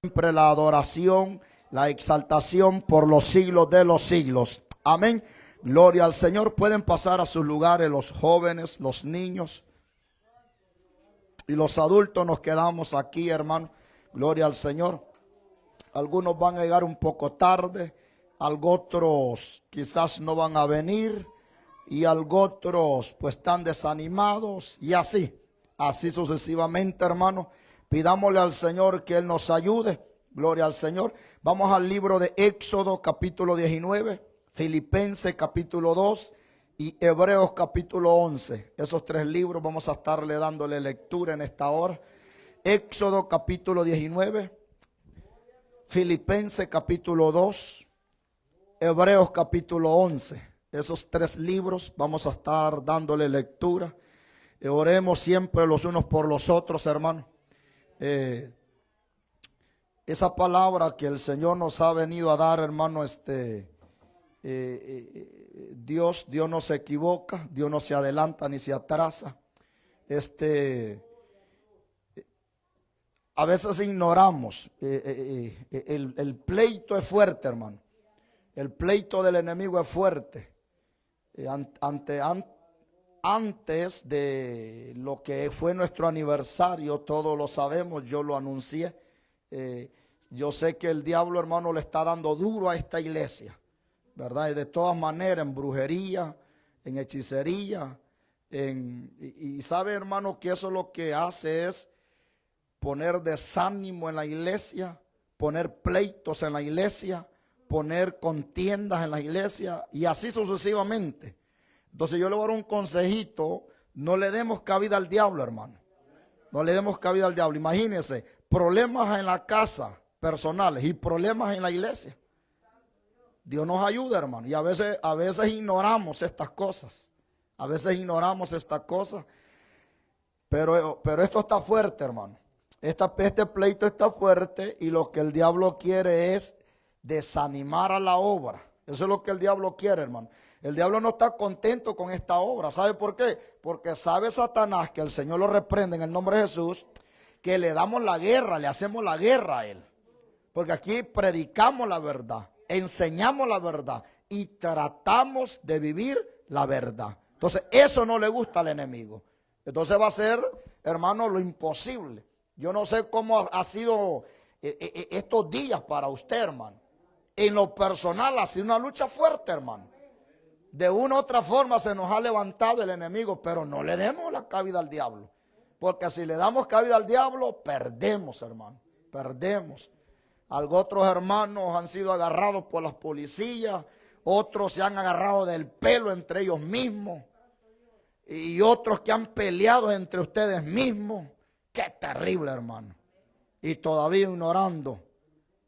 siempre la adoración, la exaltación por los siglos de los siglos. Amén. Gloria al Señor. Pueden pasar a sus lugares los jóvenes, los niños y los adultos. Nos quedamos aquí, hermano. Gloria al Señor. Algunos van a llegar un poco tarde, algo otros quizás no van a venir y algo otros pues están desanimados y así sucesivamente, hermano. Pidámosle al Señor que Él nos ayude. Gloria al Señor. Vamos al libro de Éxodo capítulo 19, Filipenses capítulo 2 y Hebreos capítulo 11. Esos tres libros vamos a estarle dándole lectura en esta hora. Éxodo capítulo 19, Filipenses capítulo 2, Hebreos capítulo 11. Esos tres libros vamos a estar dándole lectura. Oremos siempre los unos por los otros, hermano. Esa palabra que el Señor nos ha venido a dar, hermano, Dios no se equivoca, Dios no se adelanta ni se atrasa. A veces ignoramos, el pleito es fuerte, hermano. El pleito del enemigo es fuerte. Antes de lo que fue nuestro aniversario, todos lo sabemos, yo lo anuncié. Yo sé que el diablo, hermano, le está dando duro a esta iglesia, ¿verdad? Y de todas maneras, en brujería, en hechicería, y sabe, hermano, que eso lo que hace es poner desánimo en la iglesia, poner pleitos en la iglesia, poner contiendas en la iglesia y así sucesivamente. Entonces yo le voy a dar un consejito: no le demos cabida al diablo, hermano. No le demos cabida al diablo. Imagínense, problemas en la casa personales y problemas en la iglesia. Dios nos ayuda, hermano. Y a veces ignoramos estas cosas. A veces ignoramos estas cosas. Pero esto está fuerte, hermano. Este pleito está fuerte y lo que el diablo quiere es desanimar a la obra. Eso es lo que el diablo quiere, hermano. El diablo no está contento con esta obra. ¿Sabe por qué? Porque sabe Satanás, que el Señor lo reprende en el nombre de Jesús, que le damos la guerra, le hacemos la guerra a él. Porque aquí predicamos la verdad, enseñamos la verdad y tratamos de vivir la verdad. Entonces eso no le gusta al enemigo. Entonces va a ser, hermano, lo imposible. Yo no sé cómo ha sido estos días para usted, hermano. En lo personal ha sido una lucha fuerte, hermano. De una u otra forma se nos ha levantado el enemigo, pero no le demos la cabida al diablo. Porque si le damos cabida al diablo, perdemos, hermano. Perdemos. Algunos otros hermanos han sido agarrados por las policías, otros se han agarrado del pelo entre ellos mismos, y otros que han peleado entre ustedes mismos. Qué terrible, hermano. Y todavía ignorando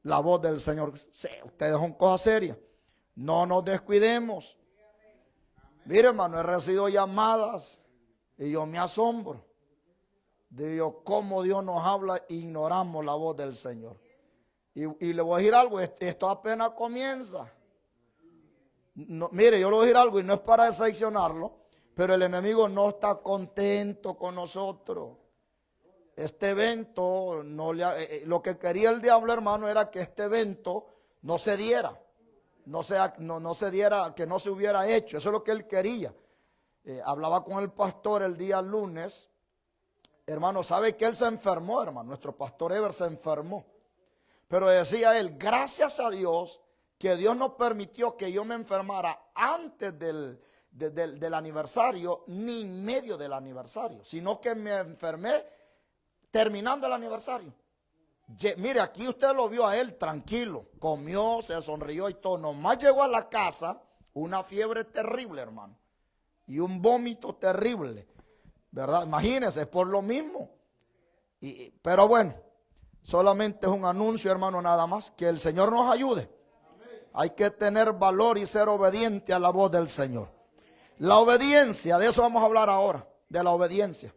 la voz del Señor. Sí, ustedes son cosas serias. No nos descuidemos. Mire, hermano, he recibido llamadas y yo me asombro. Digo, cómo Dios nos habla e ignoramos la voz del Señor. Y le voy a decir algo, esto apenas comienza. No, mire, yo le voy a decir algo y no es para decepcionarlo, pero el enemigo no está contento con nosotros. Este evento, lo que quería el diablo, hermano, era que este evento no se diera. No se diera, que no se hubiera hecho. Eso es lo que él quería. Hablaba con el pastor el día lunes. Hermano, ¿sabe que él se enfermó, hermano? Nuestro pastor Ever se enfermó. Pero decía él, gracias a Dios, que Dios no permitió que yo me enfermara antes del aniversario, ni en medio del aniversario, sino que me enfermé terminando el aniversario. Mire, aquí usted lo vio a él tranquilo, comió, se sonrió y todo. Nomás llegó a la casa, una fiebre terrible, hermano, y un vómito terrible, ¿verdad? Imagínense, es por lo mismo. Pero bueno, solamente es un anuncio, hermano, nada más. Que el Señor nos ayude. Hay que tener valor y ser obediente a la voz del Señor. La obediencia, de eso vamos a hablar ahora, de la obediencia.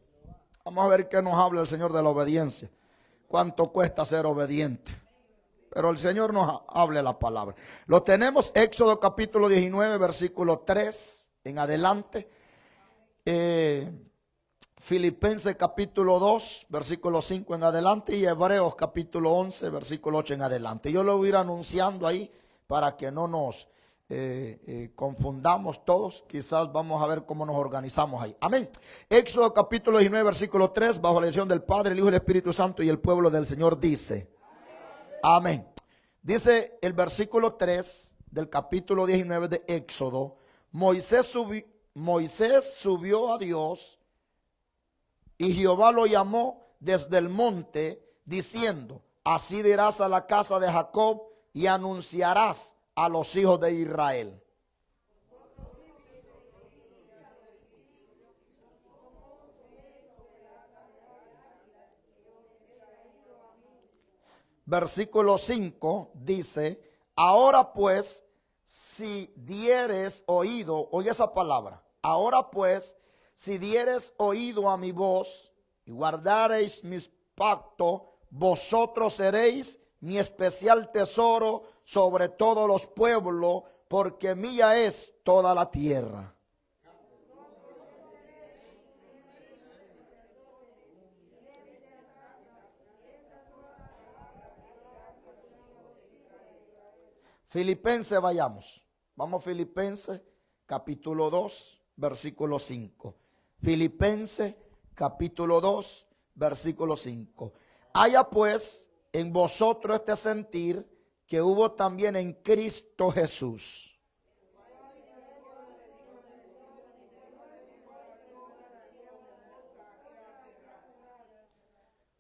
Vamos a ver qué nos habla el Señor de la obediencia. Cuánto cuesta ser obediente. Pero el Señor nos hable la palabra. Lo tenemos, Éxodo capítulo 19, versículo 3 en adelante. Filipenses capítulo 2, versículo 5 en adelante, y Hebreos capítulo 11, versículo 8 en adelante. Yo lo voy a ir anunciando ahí para que no nos confundamos todos. Quizás vamos a ver cómo nos organizamos ahí. Amén. Éxodo capítulo 19, versículo 3, bajo la dirección del Padre, el Hijo y el Espíritu Santo, y el pueblo del Señor dice. Amén. Dice el versículo 3 del capítulo 19 de Éxodo: Moisés subió a Dios, y Jehová lo llamó desde el monte, diciendo: así dirás a la casa de Jacob y anunciarás a los hijos de Israel. Versículo 5 dice: ahora pues, si dieres oído, oye esa palabra, ahora pues, si dieres oído a mi voz y guardareis mis pactos, vosotros seréis mi especial tesoro sobre todos los pueblos, porque mía es toda la tierra. Filipenses, vayamos. Vamos, Filipenses capítulo 2, versículo 5. Filipenses capítulo 2, versículo 5. Haya pues en vosotros este sentir que hubo también en Cristo Jesús.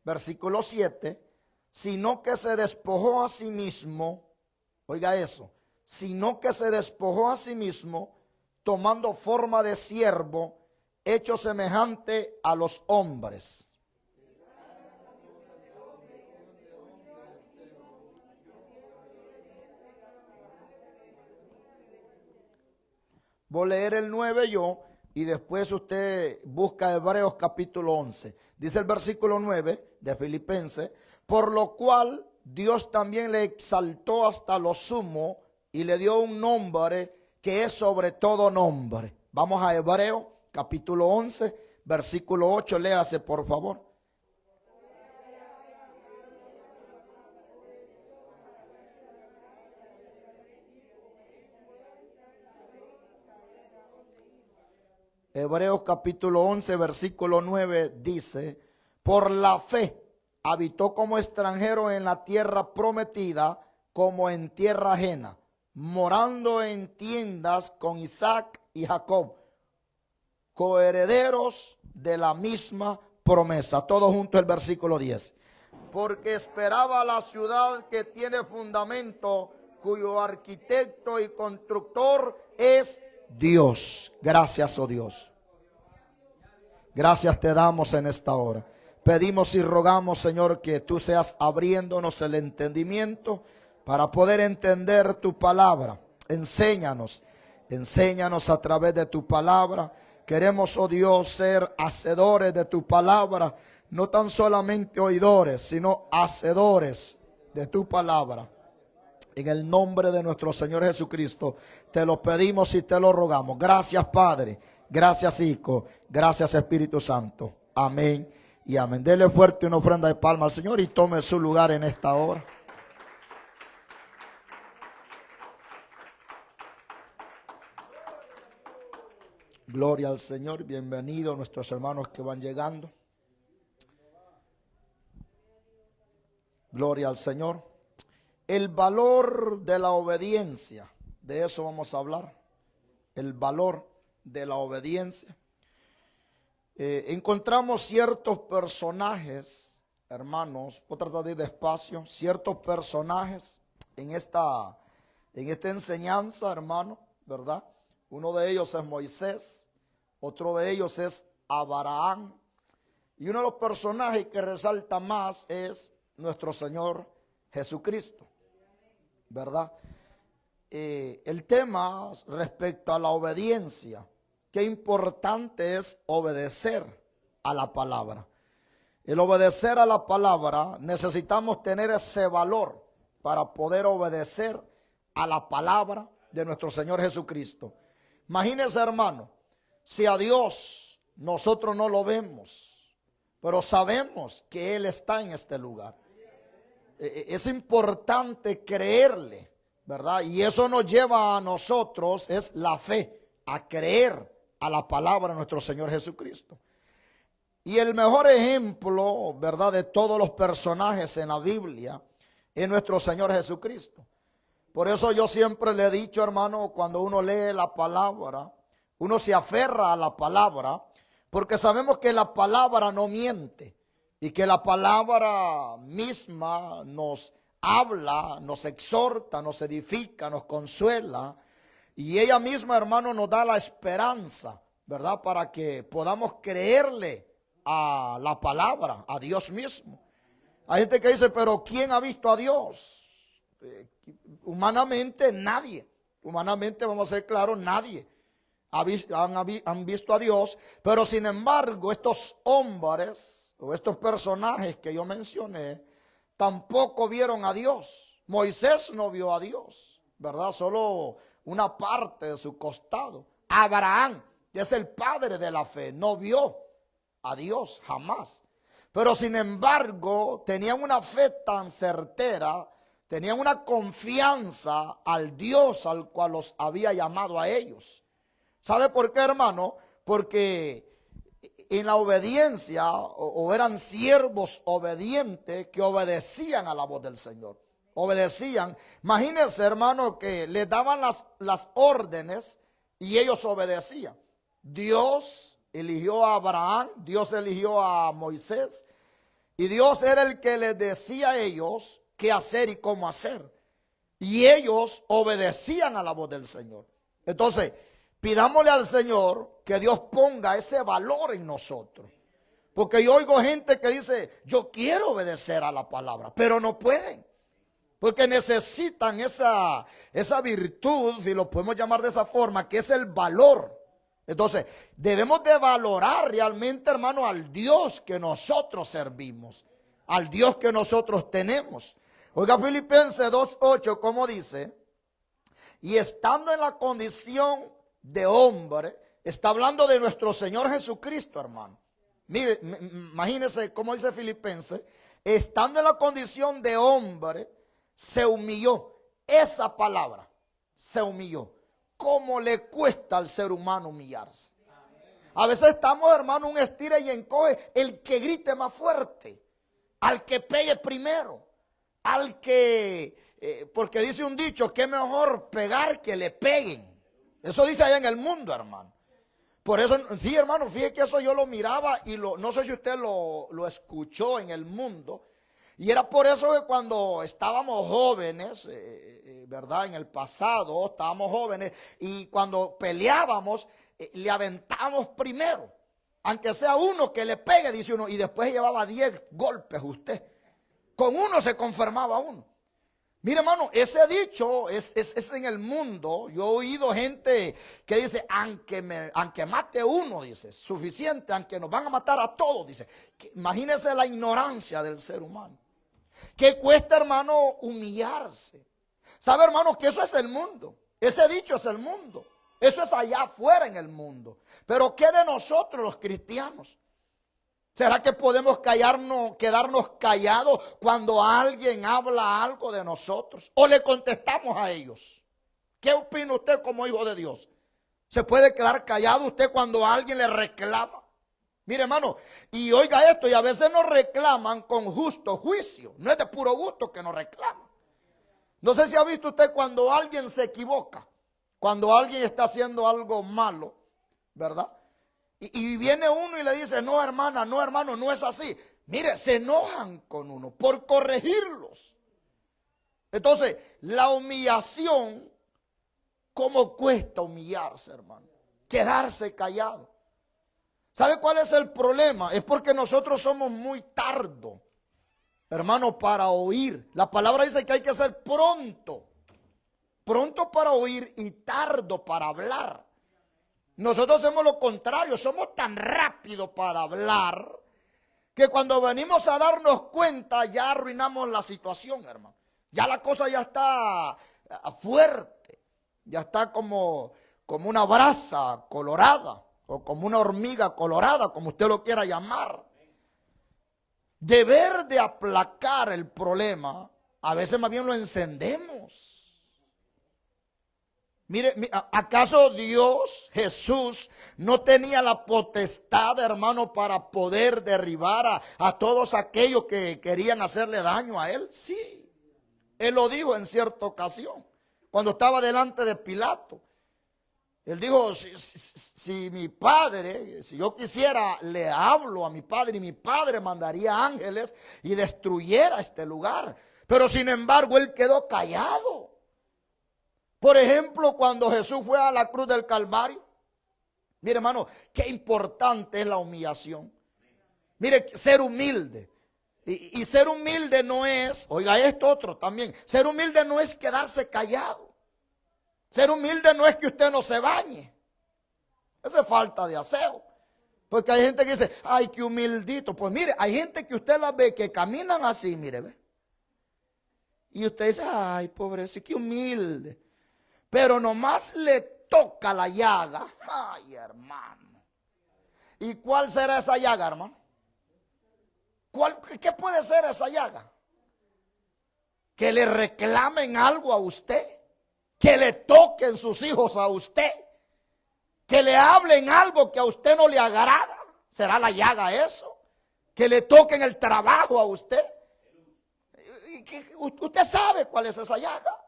Versículo 7. Sino que se despojó a sí mismo. Oiga eso, sino que se despojó a sí mismo, tomando forma de siervo, hecho semejante a los hombres. Voy a leer el 9 yo, y después usted busca Hebreos capítulo 11. Dice el versículo 9 de Filipenses: por lo cual Dios también le exaltó hasta lo sumo y le dio un nombre que es sobre todo nombre. Vamos a Hebreos capítulo 11, versículo 8, léase por favor. Hebreos capítulo 11, versículo 9 dice: por la fe habitó como extranjero en la tierra prometida, como en tierra ajena, morando en tiendas con Isaac y Jacob, coherederos de la misma promesa. Todo junto el versículo 10. Porque esperaba la ciudad que tiene fundamento, cuyo arquitecto y constructor es Dios. Gracias, oh Dios. Gracias te damos en esta hora. Pedimos y rogamos, Señor, que tú seas abriéndonos el entendimiento para poder entender tu palabra. Enséñanos a través de tu palabra. Queremos, oh Dios, ser hacedores de tu palabra, no tan solamente oidores, sino hacedores de tu palabra. En el nombre de nuestro Señor Jesucristo, te lo pedimos y te lo rogamos. Gracias, Padre. Gracias, Hijo. Gracias, Espíritu Santo. Amén y amén. Dele fuerte una ofrenda de palma al Señor y tome su lugar en esta hora. Gloria al Señor. Bienvenidos nuestros hermanos que van llegando. Gloria al Señor. El valor de la obediencia. De eso vamos a hablar. El valor de la obediencia. Encontramos ciertos personajes, hermanos, voy a tratar de ir despacio, ciertos personajes en esta enseñanza, hermano, ¿verdad? Uno de ellos es Moisés, otro de ellos es Abraham, y uno de los personajes que resalta más es nuestro Señor Jesucristo, ¿verdad? El tema respecto a la obediencia. Qué importante es obedecer a la palabra. El obedecer a la palabra, necesitamos tener ese valor para poder obedecer a la palabra de nuestro Señor Jesucristo. Imagínense, hermano, si a Dios nosotros no lo vemos, pero sabemos que Él está en este lugar. Es importante creerle, ¿verdad? Y eso nos lleva a nosotros, es la fe, a creer a la palabra de nuestro Señor Jesucristo. Y el mejor ejemplo, ¿verdad?, de todos los personajes en la Biblia es nuestro Señor Jesucristo. Por eso yo siempre le he dicho, hermano, cuando uno lee la palabra, uno se aferra a la palabra, porque sabemos que la palabra no miente y que la palabra misma nos habla, nos exhorta, nos edifica, nos consuela, y ella misma, hermano, nos da la esperanza, ¿verdad?, para que podamos creerle a la palabra, a Dios mismo. Hay gente que dice, pero ¿quién ha visto a Dios? Humanamente nadie. Humanamente, vamos a ser claros, nadie han visto a Dios. Pero sin embargo, estos hombres o estos personajes que yo mencioné tampoco vieron a Dios. Moisés no vio a Dios, ¿verdad? Solo una parte de su costado. Abraham, que es el padre de la fe, no vio a Dios jamás. Pero sin embargo, tenían una fe tan certera, tenían una confianza al Dios al cual los había llamado a ellos. ¿Sabe por qué, hermano? Porque en la obediencia, o eran siervos obedientes que obedecían a la voz del Señor. Obedecían. Imagínense, hermano, que les daban las órdenes y ellos obedecían. Dios eligió a Abraham, Dios eligió a Moisés, y Dios era el que les decía a ellos qué hacer y cómo hacer. Y ellos obedecían a la voz del Señor. Entonces, pidámosle al Señor que Dios ponga ese valor en nosotros. Porque yo oigo gente que dice, yo quiero obedecer a la palabra, pero no pueden. Porque necesitan esa virtud, si lo podemos llamar de esa forma, que es el valor. Entonces, debemos de valorar realmente, hermano, al Dios que nosotros servimos, al Dios que nosotros tenemos. Oiga, Filipenses 2:8, como dice, y estando en la condición de hombre, está hablando de nuestro Señor Jesucristo, hermano. Mire, imagínese cómo dice Filipenses, estando en la condición de hombre, se humilló. Esa palabra, se humilló. ¿Cómo le cuesta al ser humano humillarse? A veces estamos, hermano, un estira y encoge, el que grite más fuerte, al que pegue primero, al que, porque dice un dicho, que es mejor pegar que le peguen. Eso dice allá en el mundo, hermano. Por eso, sí, hermano, fíjese que eso yo lo miraba y no sé si usted lo escuchó en el mundo. Y era por eso que cuando estábamos jóvenes, ¿verdad? En el pasado estábamos jóvenes y cuando peleábamos, le aventábamos primero. Aunque sea uno que le pegue, dice uno, y después llevaba 10 golpes usted. Con uno se conformaba uno. Mire, hermano, ese dicho es en el mundo. Yo he oído gente que dice, aunque mate uno, dice, suficiente, aunque nos van a matar a todos, dice. Imagínese la ignorancia del ser humano. Que cuesta, hermano, humillarse. ¿Sabe, hermano, que eso es el mundo? Ese dicho es el mundo. Eso es allá afuera en el mundo. Pero ¿qué de nosotros los cristianos? ¿Será que podemos quedarnos callados cuando alguien habla algo de nosotros? ¿O le contestamos a ellos? ¿Qué opina usted como hijo de Dios? ¿Se puede quedar callado usted cuando alguien le reclama? Mire, hermano, y oiga esto, y a veces nos reclaman con justo juicio. No es de puro gusto que nos reclaman. No sé si ha visto usted cuando alguien se equivoca, cuando alguien está haciendo algo malo, ¿verdad? Y viene uno y le dice, no, hermana, no, hermano, no es así. Mire, se enojan con uno por corregirlos. Entonces, la humillación, ¿cómo cuesta humillarse, hermano? Quedarse callado. ¿Sabe cuál es el problema? Es porque nosotros somos muy tardos, hermano, para oír. La palabra dice que hay que ser pronto. Pronto para oír y tardo para hablar. Nosotros hacemos lo contrario, somos tan rápidos para hablar que cuando venimos a darnos cuenta ya arruinamos la situación, hermano. Ya la cosa ya está fuerte, ya está como una brasa colorada. o como una hormiga colorada, como usted lo quiera llamar. Deber de aplacar el problema, a veces más bien lo encendemos. Mire, ¿acaso Dios, Jesús, no tenía la potestad, hermano, para poder derribar a todos aquellos que querían hacerle daño a él? Sí, él lo dijo en cierta ocasión, cuando estaba delante de Pilato. Él dijo, si mi padre, si yo quisiera, le hablo a mi padre y mi padre mandaría ángeles y destruyera este lugar. Pero sin embargo, él quedó callado. Por ejemplo, cuando Jesús fue a la cruz del Calvario, mire hermano, qué importante es la humillación. Mire, ser humilde. Y ser humilde no es, oiga esto otro también, ser humilde no es quedarse callado. Ser humilde no es que usted no se bañe. Esa es falta de aseo. Porque hay gente que dice, ay, qué humildito. Pues mire, hay gente que usted la ve que caminan así, mire, ve. Y usted dice, ay, pobrecito, qué humilde. Pero nomás le toca la llaga. Ay, hermano. ¿Y cuál será esa llaga, hermano? ¿Qué puede ser esa llaga? Que le reclamen algo a usted. Que le toquen sus hijos a usted. Que le hablen algo que a usted no le agrada. ¿Será la llaga eso? Que le toquen el trabajo a usted. ¿Usted sabe cuál es esa llaga?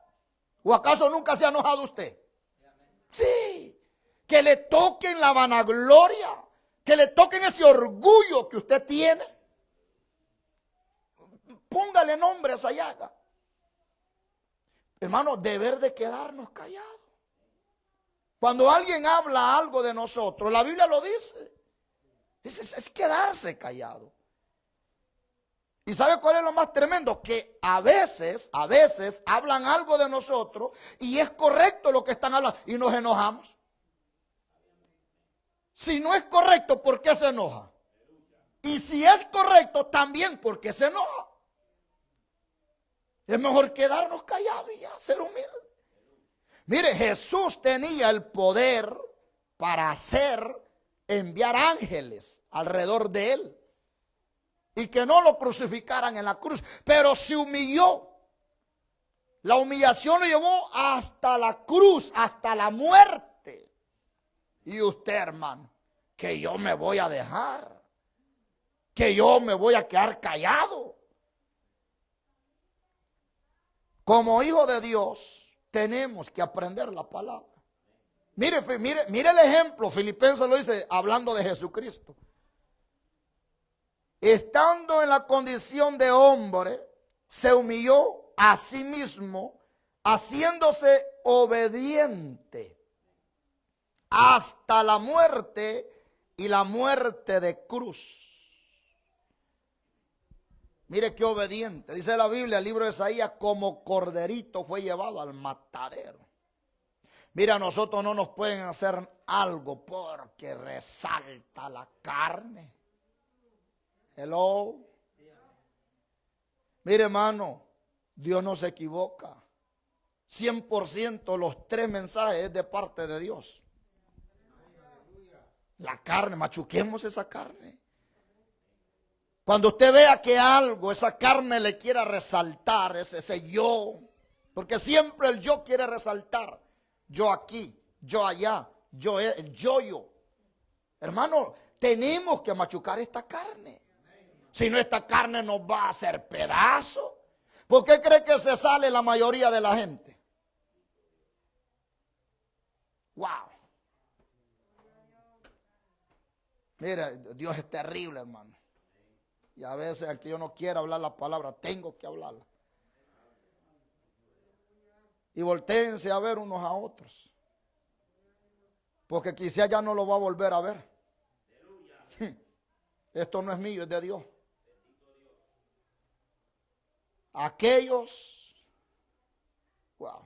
¿O acaso nunca se ha enojado usted? Sí, que le toquen la vanagloria, que le toquen ese orgullo que usted tiene. Póngale nombre a esa llaga. Hermano, deber de quedarnos callados. Cuando alguien habla algo de nosotros, la Biblia lo dice, es quedarse callado. ¿Y sabe cuál es lo más tremendo? Que a veces hablan algo de nosotros y es correcto lo que están hablando y nos enojamos. Si no es correcto, ¿por qué se enoja? Y si es correcto, también, ¿por qué se enoja? Es mejor quedarnos callados y ya, ser humildes. Mire, Jesús tenía el poder para enviar ángeles alrededor de él. Y que no lo crucificaran en la cruz. Pero se humilló. La humillación lo llevó hasta la cruz, hasta la muerte. Y usted, hermano, que yo me voy a dejar. Que yo me voy a quedar callado. Como hijo de Dios, tenemos que aprender la palabra. Mire el ejemplo. Filipenses lo dice hablando de Jesucristo. Estando en la condición de hombre, se humilló a sí mismo, haciéndose obediente hasta la muerte y la muerte de cruz. Mire qué obediente. Dice la Biblia, el libro de Isaías, como corderito fue llevado al matadero. Mira, a nosotros no nos pueden hacer algo porque resalta la carne. Hello. Mire, hermano, Dios no se equivoca. 100% los 3 mensajes es de parte de Dios. La carne, machuquemos esa carne. Cuando usted vea que algo, esa carne le quiera resaltar, ese yo, porque siempre el yo quiere resaltar. Yo aquí, yo allá, yo. Hermano, tenemos que machucar esta carne. Si no, esta carne nos va a hacer pedazos. ¿Por qué cree que se sale la mayoría de la gente? Wow. Mira, Dios es terrible, hermano. Y a veces, aunque yo no quiera hablar la palabra, tengo que hablarla. Y voltéense a ver unos a otros. Porque quizá ya no lo va a volver a ver. Esto no es mío, es de Dios. Aquellos, wow.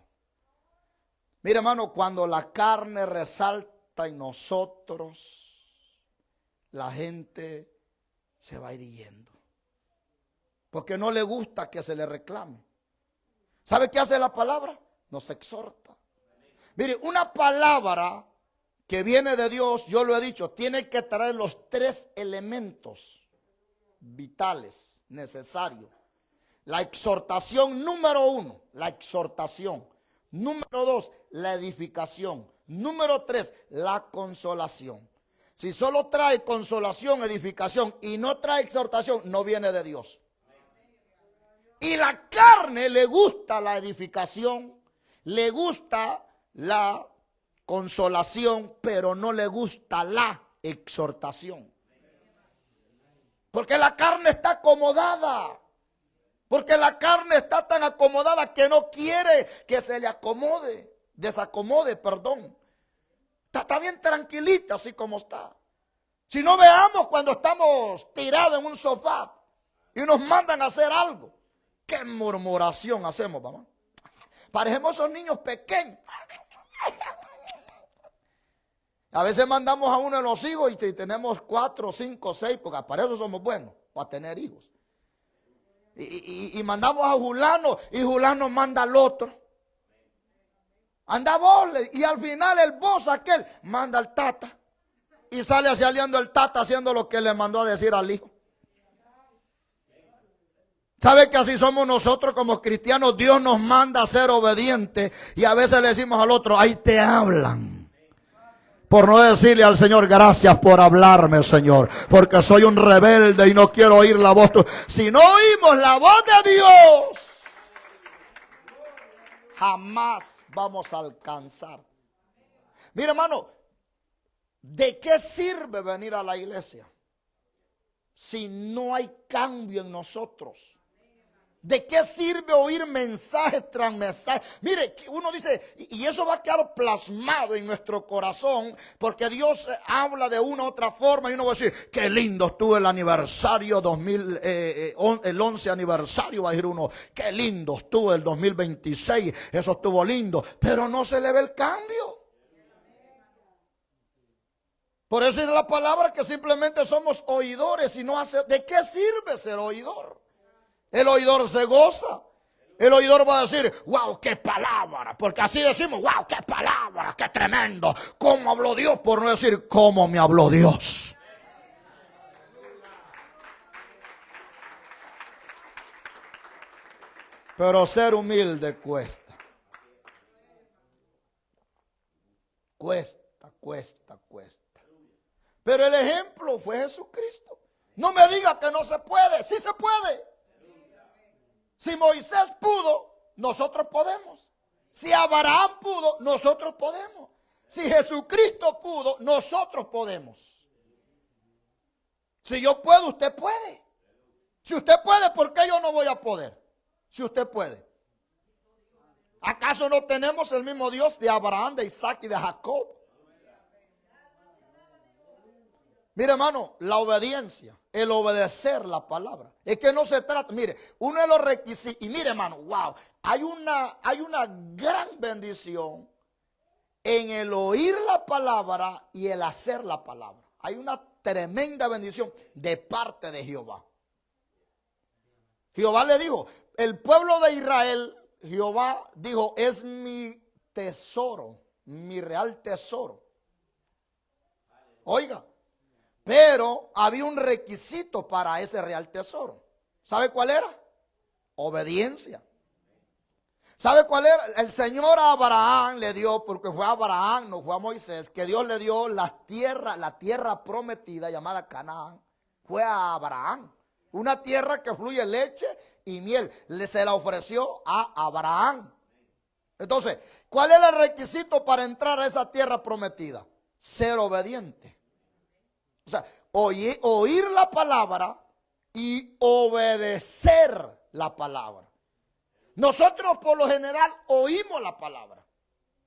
Mira, hermano, cuando la carne resalta en nosotros, la gente se va a ir yendo. Porque no le gusta que se le reclame. ¿Sabe qué hace la palabra? Nos exhorta. Mire, una palabra que viene de Dios, yo lo he dicho, tiene que traer los 3 elementos vitales necesarios. La exhortación número 1, la exhortación. Número 2, la edificación. Número 3, la consolación. Si solo trae consolación, edificación y no trae exhortación, no viene de Dios. Y la carne le gusta la edificación, le gusta la consolación, pero no le gusta la exhortación. Porque la carne está acomodada. Porque la carne está tan acomodada que no quiere que se le desacomode, perdón. Está bien tranquilita así como está. Si no, veamos cuando estamos tirados en un sofá y nos mandan a hacer algo. ¿Qué murmuración hacemos, mamá? Parecemos esos niños pequeños. A veces mandamos a uno de los hijos y tenemos 4, 5, 6, porque para eso somos buenos, para tener hijos. Y mandamos a Julano y Julano manda al otro. Anda vos, y al final el vos aquel manda al tata. Y sale saliendo el tata haciendo lo que le mandó a decir al hijo. ¿Sabe que así somos nosotros como cristianos? Dios nos manda a ser obedientes y a veces le decimos al otro, ahí te hablan. Por no decirle al Señor, gracias por hablarme, Señor, porque soy un rebelde y no quiero oír la voz. Si no oímos la voz de Dios, jamás vamos a alcanzar. Mira, hermano, ¿de qué sirve venir a la iglesia si no hay cambio en nosotros? ¿De qué sirve oír mensajes tras mensajes? Mire, uno dice, y eso va a quedar plasmado en nuestro corazón, porque Dios habla de una u otra forma, y uno va a decir, qué lindo estuvo el aniversario el 11 aniversario, va a decir uno, qué lindo estuvo el 2026, eso estuvo lindo, pero no se le ve el cambio. Por eso es la palabra que simplemente somos oidores y no hace. ¿De qué sirve ser oidor? El oidor se goza. El oidor va a decir, wow, qué palabra. Porque así decimos, wow, qué palabra, qué tremendo. ¿Cómo habló Dios? Por no decir, ¿cómo me habló Dios? Pero ser humilde cuesta. Cuesta. Pero el ejemplo fue Jesucristo. No me diga que no se puede. Sí se puede. Si Moisés pudo, nosotros podemos. Si Abraham pudo, nosotros podemos. Si Jesucristo pudo, nosotros podemos. Si yo puedo, usted puede. Si usted puede, ¿por qué yo no voy a poder? Si usted puede. ¿Acaso no tenemos el mismo Dios de Abraham, de Isaac y de Jacob? Mire, hermano, la obediencia, el obedecer la palabra. Es que no se trata, mire, uno de los requisitos, y mire, hermano, wow, hay una gran bendición en el oír la palabra y el hacer la palabra. Hay una tremenda bendición de parte de Jehová. Jehová le dijo, el pueblo de Israel, Jehová dijo, es mi tesoro, mi real tesoro. Oiga. Pero había un requisito para ese real tesoro. ¿Sabe cuál era? Obediencia. ¿Sabe cuál era? El Señor a Abraham le dio, porque fue a Abraham, no fue a Moisés, que Dios le dio la tierra prometida llamada Canaán. Fue a Abraham. Una tierra que fluye leche y miel. Se la ofreció a Abraham. Entonces, ¿cuál era el requisito para entrar a esa tierra prometida? Ser obediente. O sea, oír la palabra y obedecer la palabra. Nosotros por lo general oímos la palabra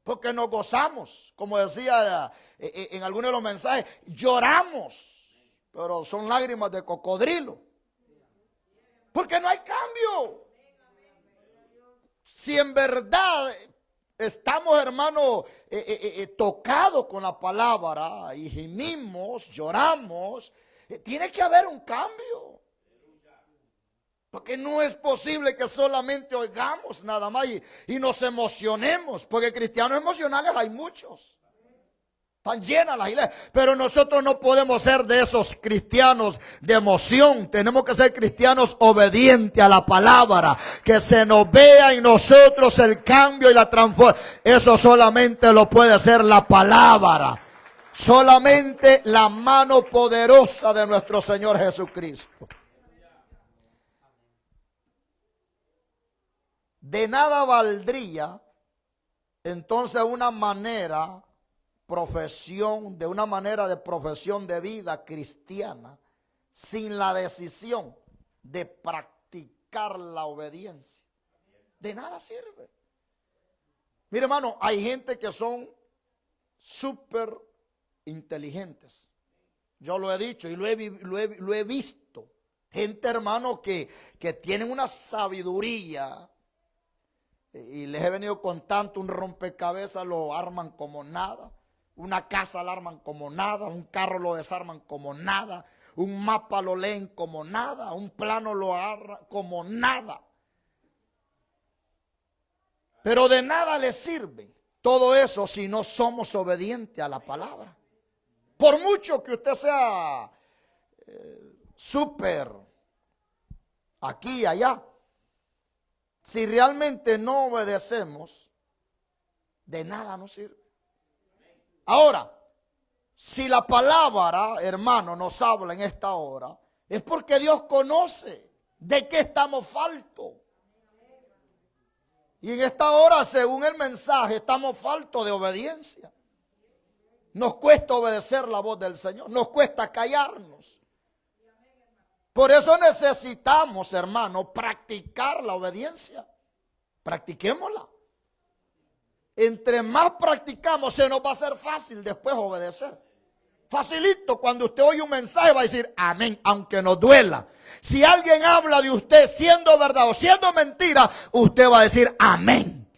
porque nos gozamos, como decía en algunos de los mensajes, lloramos, pero son lágrimas de cocodrilo. Porque no hay cambio. Si en verdad estamos, hermano, tocados con la palabra y gemimos, lloramos, tiene que haber un cambio. Porque no es posible que solamente oigamos nada más y nos emocionemos. Porque cristianos emocionales hay muchos. Están llenas las iglesias. Pero nosotros no podemos ser de esos cristianos de emoción. Tenemos que ser cristianos obedientes a la palabra. Que se nos vea en nosotros el cambio y la transformación. Eso solamente lo puede hacer la palabra. Solamente la mano poderosa de nuestro Señor Jesucristo. De nada valdría entonces una manera de una manera de profesión de vida cristiana sin la decisión de practicar la obediencia. De nada sirve. Mire, hermano, hay gente que son súper inteligentes. Yo lo he dicho y lo he visto. Gente, hermano, que tienen una sabiduría. Y les he venido contando, un rompecabezas lo arman como nada. Una casa la arman como nada. Un carro lo desarman como nada. Un mapa lo leen como nada. Un plano lo arman como nada. Pero de nada les sirve todo eso si no somos obedientes a la palabra. Por mucho que usted sea súper aquí y allá. Si realmente no obedecemos, de nada nos sirve. Ahora, si la palabra, hermano, nos habla en esta hora, es porque Dios conoce de qué estamos faltos. Y en esta hora, según el mensaje, estamos faltos de obediencia. Nos cuesta obedecer la voz del Señor, nos cuesta callarnos. Por eso necesitamos, hermano, practicar la obediencia. Practiquémosla. Entre más practicamos, se nos va a hacer fácil después obedecer. Facilito, cuando usted oye un mensaje va a decir amén, aunque nos duela. Si alguien habla de usted siendo verdad o siendo mentira, usted va a decir amén.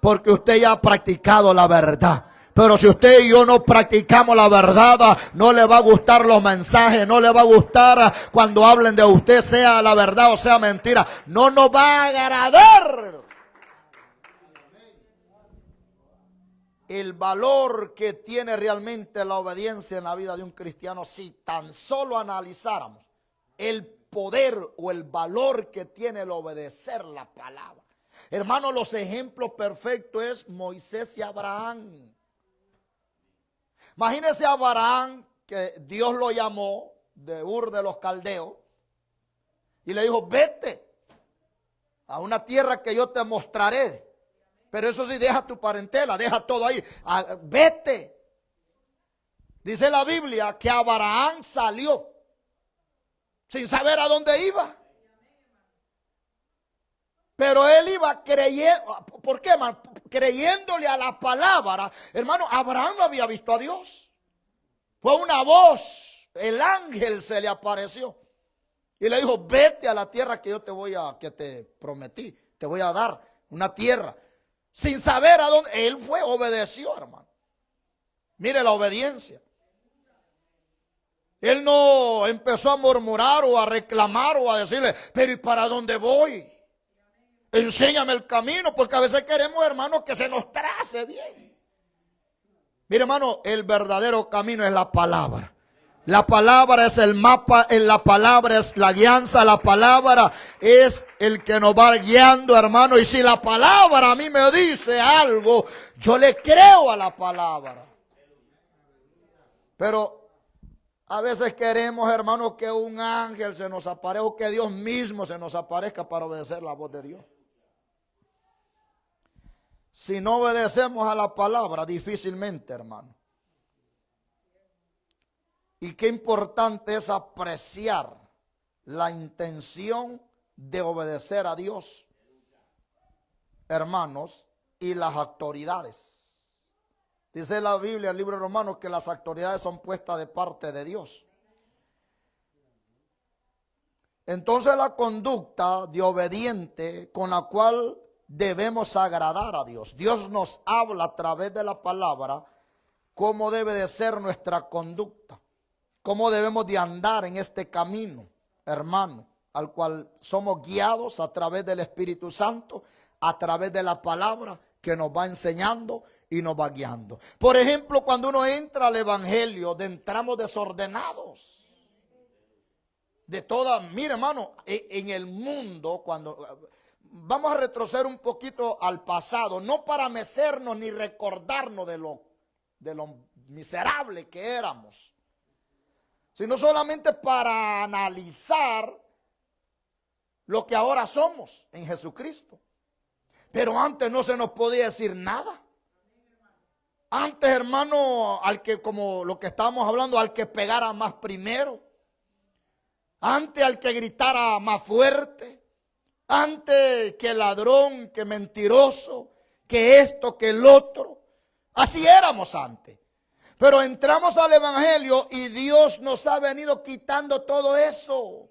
Porque usted ya ha practicado la verdad. Pero si usted y yo no practicamos la verdad, no le va a gustar los mensajes, no le va a gustar cuando hablen de usted, sea la verdad o sea mentira. No nos va a agradar. El valor que tiene realmente la obediencia en la vida de un cristiano, si tan solo analizáramos el poder o el valor que tiene el obedecer la palabra. Hermano, los ejemplos perfectos es Moisés y Abraham. Imagínese a Abraham, que Dios lo llamó de Ur de los Caldeos y le dijo, vete a una tierra que yo te mostraré. Pero eso sí, deja tu parentela, deja todo ahí. Vete. Dice la Biblia que Abraham salió sin saber a dónde iba. Pero él iba creyendo. ¿Por qué, hermano? Creyéndole a la palabra. Hermano, Abraham no había visto a Dios. Fue una voz. El ángel se le apareció. Y le dijo, vete a la tierra que yo que te prometí. Te voy a dar una tierra. Sin saber a dónde. Él obedeció, hermano. Mire la obediencia. Él no empezó a murmurar o a reclamar o a decirle, pero ¿y para dónde voy? Enséñame el camino, porque a veces queremos, hermano, que se nos trace bien. Mire, hermano, el verdadero camino es la palabra. La palabra es el mapa, en la palabra es la guianza, la palabra es el que nos va guiando, hermano. Y si la palabra a mí me dice algo, yo le creo a la palabra. Pero a veces queremos, hermano, que un ángel se nos aparezca o que Dios mismo se nos aparezca para obedecer la voz de Dios. Si no obedecemos a la palabra, difícilmente, hermano. Y qué importante es apreciar la intención de obedecer a Dios, hermanos, y las autoridades. Dice la Biblia, el libro de Romanos, que las autoridades son puestas de parte de Dios. Entonces la conducta de obediente con la cual debemos agradar a Dios. Dios nos habla a través de la palabra cómo debe de ser nuestra conducta. Cómo debemos de andar en este camino, hermano, al cual somos guiados a través del Espíritu Santo, a través de la palabra que nos va enseñando y nos va guiando. Por ejemplo, cuando uno entra al evangelio, entramos desordenados. De toda, mire hermano, en el mundo, cuando vamos a retroceder un poquito al pasado, no para mecernos ni recordarnos de lo miserable que éramos, sino solamente para analizar lo que ahora somos en Jesucristo. Pero antes no se nos podía decir nada. Antes, hermano, al que, como lo que estábamos hablando, al que pegara más primero. Antes al que gritara más fuerte. Antes que ladrón, que mentiroso, que esto, que el otro. Así éramos antes. Pero entramos al evangelio y Dios nos ha venido quitando todo eso.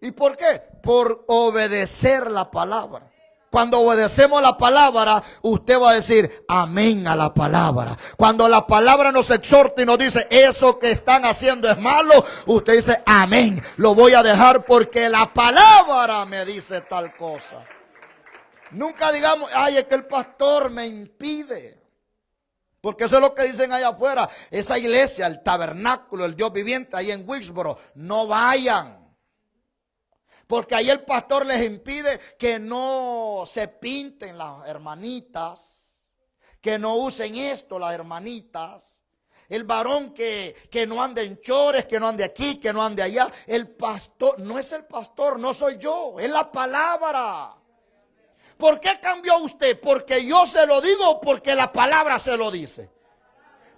¿Y por qué? Por obedecer la palabra. Cuando obedecemos la palabra, usted va a decir amén a la palabra. Cuando la palabra nos exhorta y nos dice eso que están haciendo es malo, usted dice amén, lo voy a dejar porque la palabra me dice tal cosa. Nunca digamos, ay, es que el pastor me impide. Porque eso es lo que dicen allá afuera. Esa iglesia, el tabernáculo, el Dios viviente, ahí en Wilkesboro, no vayan. Porque ahí el pastor les impide que no se pinten las hermanitas, que no usen esto las hermanitas. El varón que no ande en chores, que no ande aquí, que no ande allá. El pastor, no es el pastor, no soy yo, es la palabra. ¿Por qué cambió usted? ¿Porque yo se lo digo o porque la palabra se lo dice?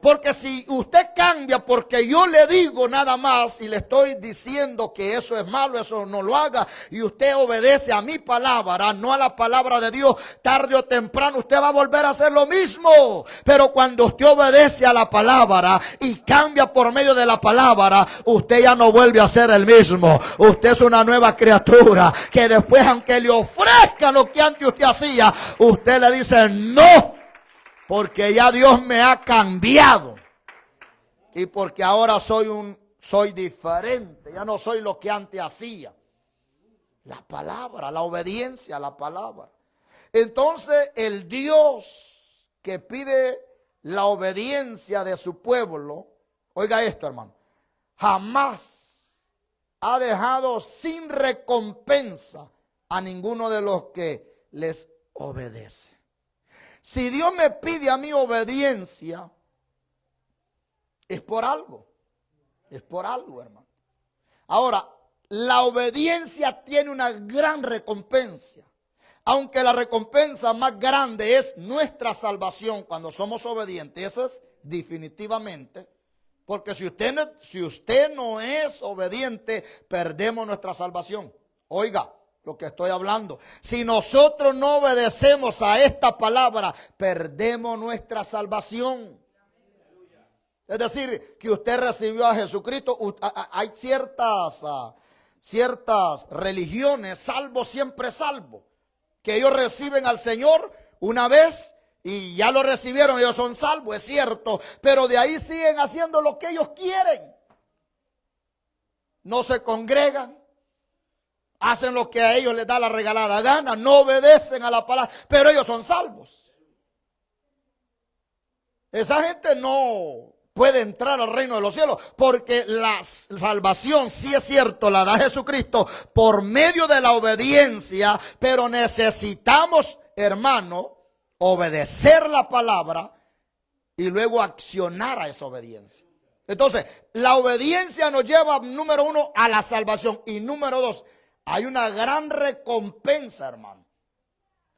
Porque si usted cambia porque yo le digo nada más y le estoy diciendo que eso es malo, eso no lo haga, y usted obedece a mi palabra, no a la palabra de Dios, tarde o temprano usted va a volver a hacer lo mismo. Pero cuando usted obedece a la palabra y cambia por medio de la palabra, usted ya no vuelve a ser el mismo. Usted es una nueva criatura que después, aunque le ofrezca lo que antes usted hacía, usted le dice no. Porque ya Dios me ha cambiado. Y porque ahora soy diferente. Ya no soy lo que antes hacía. La palabra, la obediencia a la palabra. Entonces el Dios que pide la obediencia de su pueblo, oiga esto hermano, jamás ha dejado sin recompensa a ninguno de los que les obedece. Si Dios me pide a mí obediencia, es por algo. Es por algo, hermano. Ahora, la obediencia tiene una gran recompensa. Aunque la recompensa más grande es nuestra salvación cuando somos obedientes. Eso es definitivamente. Porque si usted no es obediente, perdemos nuestra salvación. Oiga lo que estoy hablando. Si nosotros no obedecemos a esta palabra, perdemos nuestra salvación. Es decir, que usted recibió a Jesucristo. Hay ciertas religiones, salvo siempre salvo, que ellos reciben al Señor una vez y ya lo recibieron, ellos son salvos, es cierto, pero de ahí siguen haciendo lo que ellos quieren. No se congregan. Hacen lo que a ellos les da la regalada gana, no obedecen a la palabra, pero ellos son salvos. Esa gente no puede entrar al reino de los cielos, porque la salvación, sí es cierto, la da Jesucristo por medio de la obediencia, pero necesitamos, hermano, obedecer la palabra y luego accionar a esa obediencia. Entonces, la obediencia nos lleva, número uno, a la salvación, y número dos, hay una gran recompensa, hermano.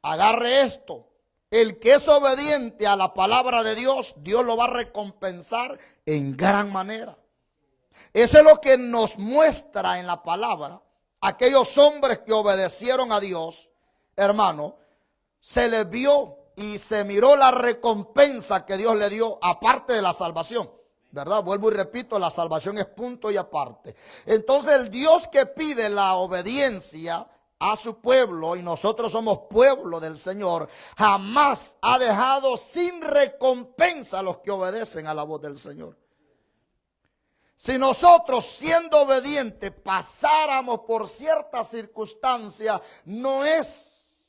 Agarre esto. El que es obediente a la palabra de Dios, Dios lo va a recompensar en gran manera. Eso es lo que nos muestra en la palabra. Aquellos hombres que obedecieron a Dios, hermano, se les vio y se miró la recompensa que Dios le dio, aparte de la salvación. ¿Verdad? Vuelvo y repito, la salvación es punto y aparte. Entonces el Dios que pide la obediencia a su pueblo, y nosotros somos pueblo del Señor, jamás ha dejado sin recompensa a los que obedecen a la voz del Señor. Si nosotros, siendo obedientes, pasáramos por ciertas circunstancias, no es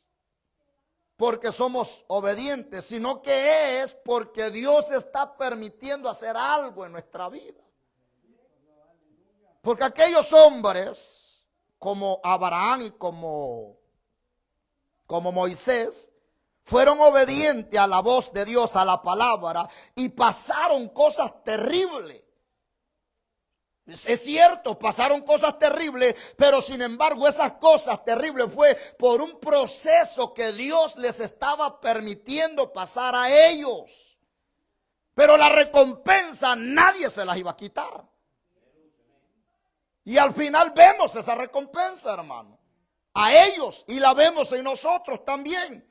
porque somos obedientes, sino que es porque Dios está permitiendo hacer algo en nuestra vida. Porque aquellos hombres, como Abraham y como Moisés, fueron obedientes a la voz de Dios, a la palabra, y pasaron cosas terribles. Es cierto, pasaron cosas terribles, pero sin embargo esas cosas terribles fue por un proceso que Dios les estaba permitiendo pasar a ellos. Pero la recompensa nadie se las iba a quitar. Y al final vemos esa recompensa, hermano, a ellos, y la vemos en nosotros también.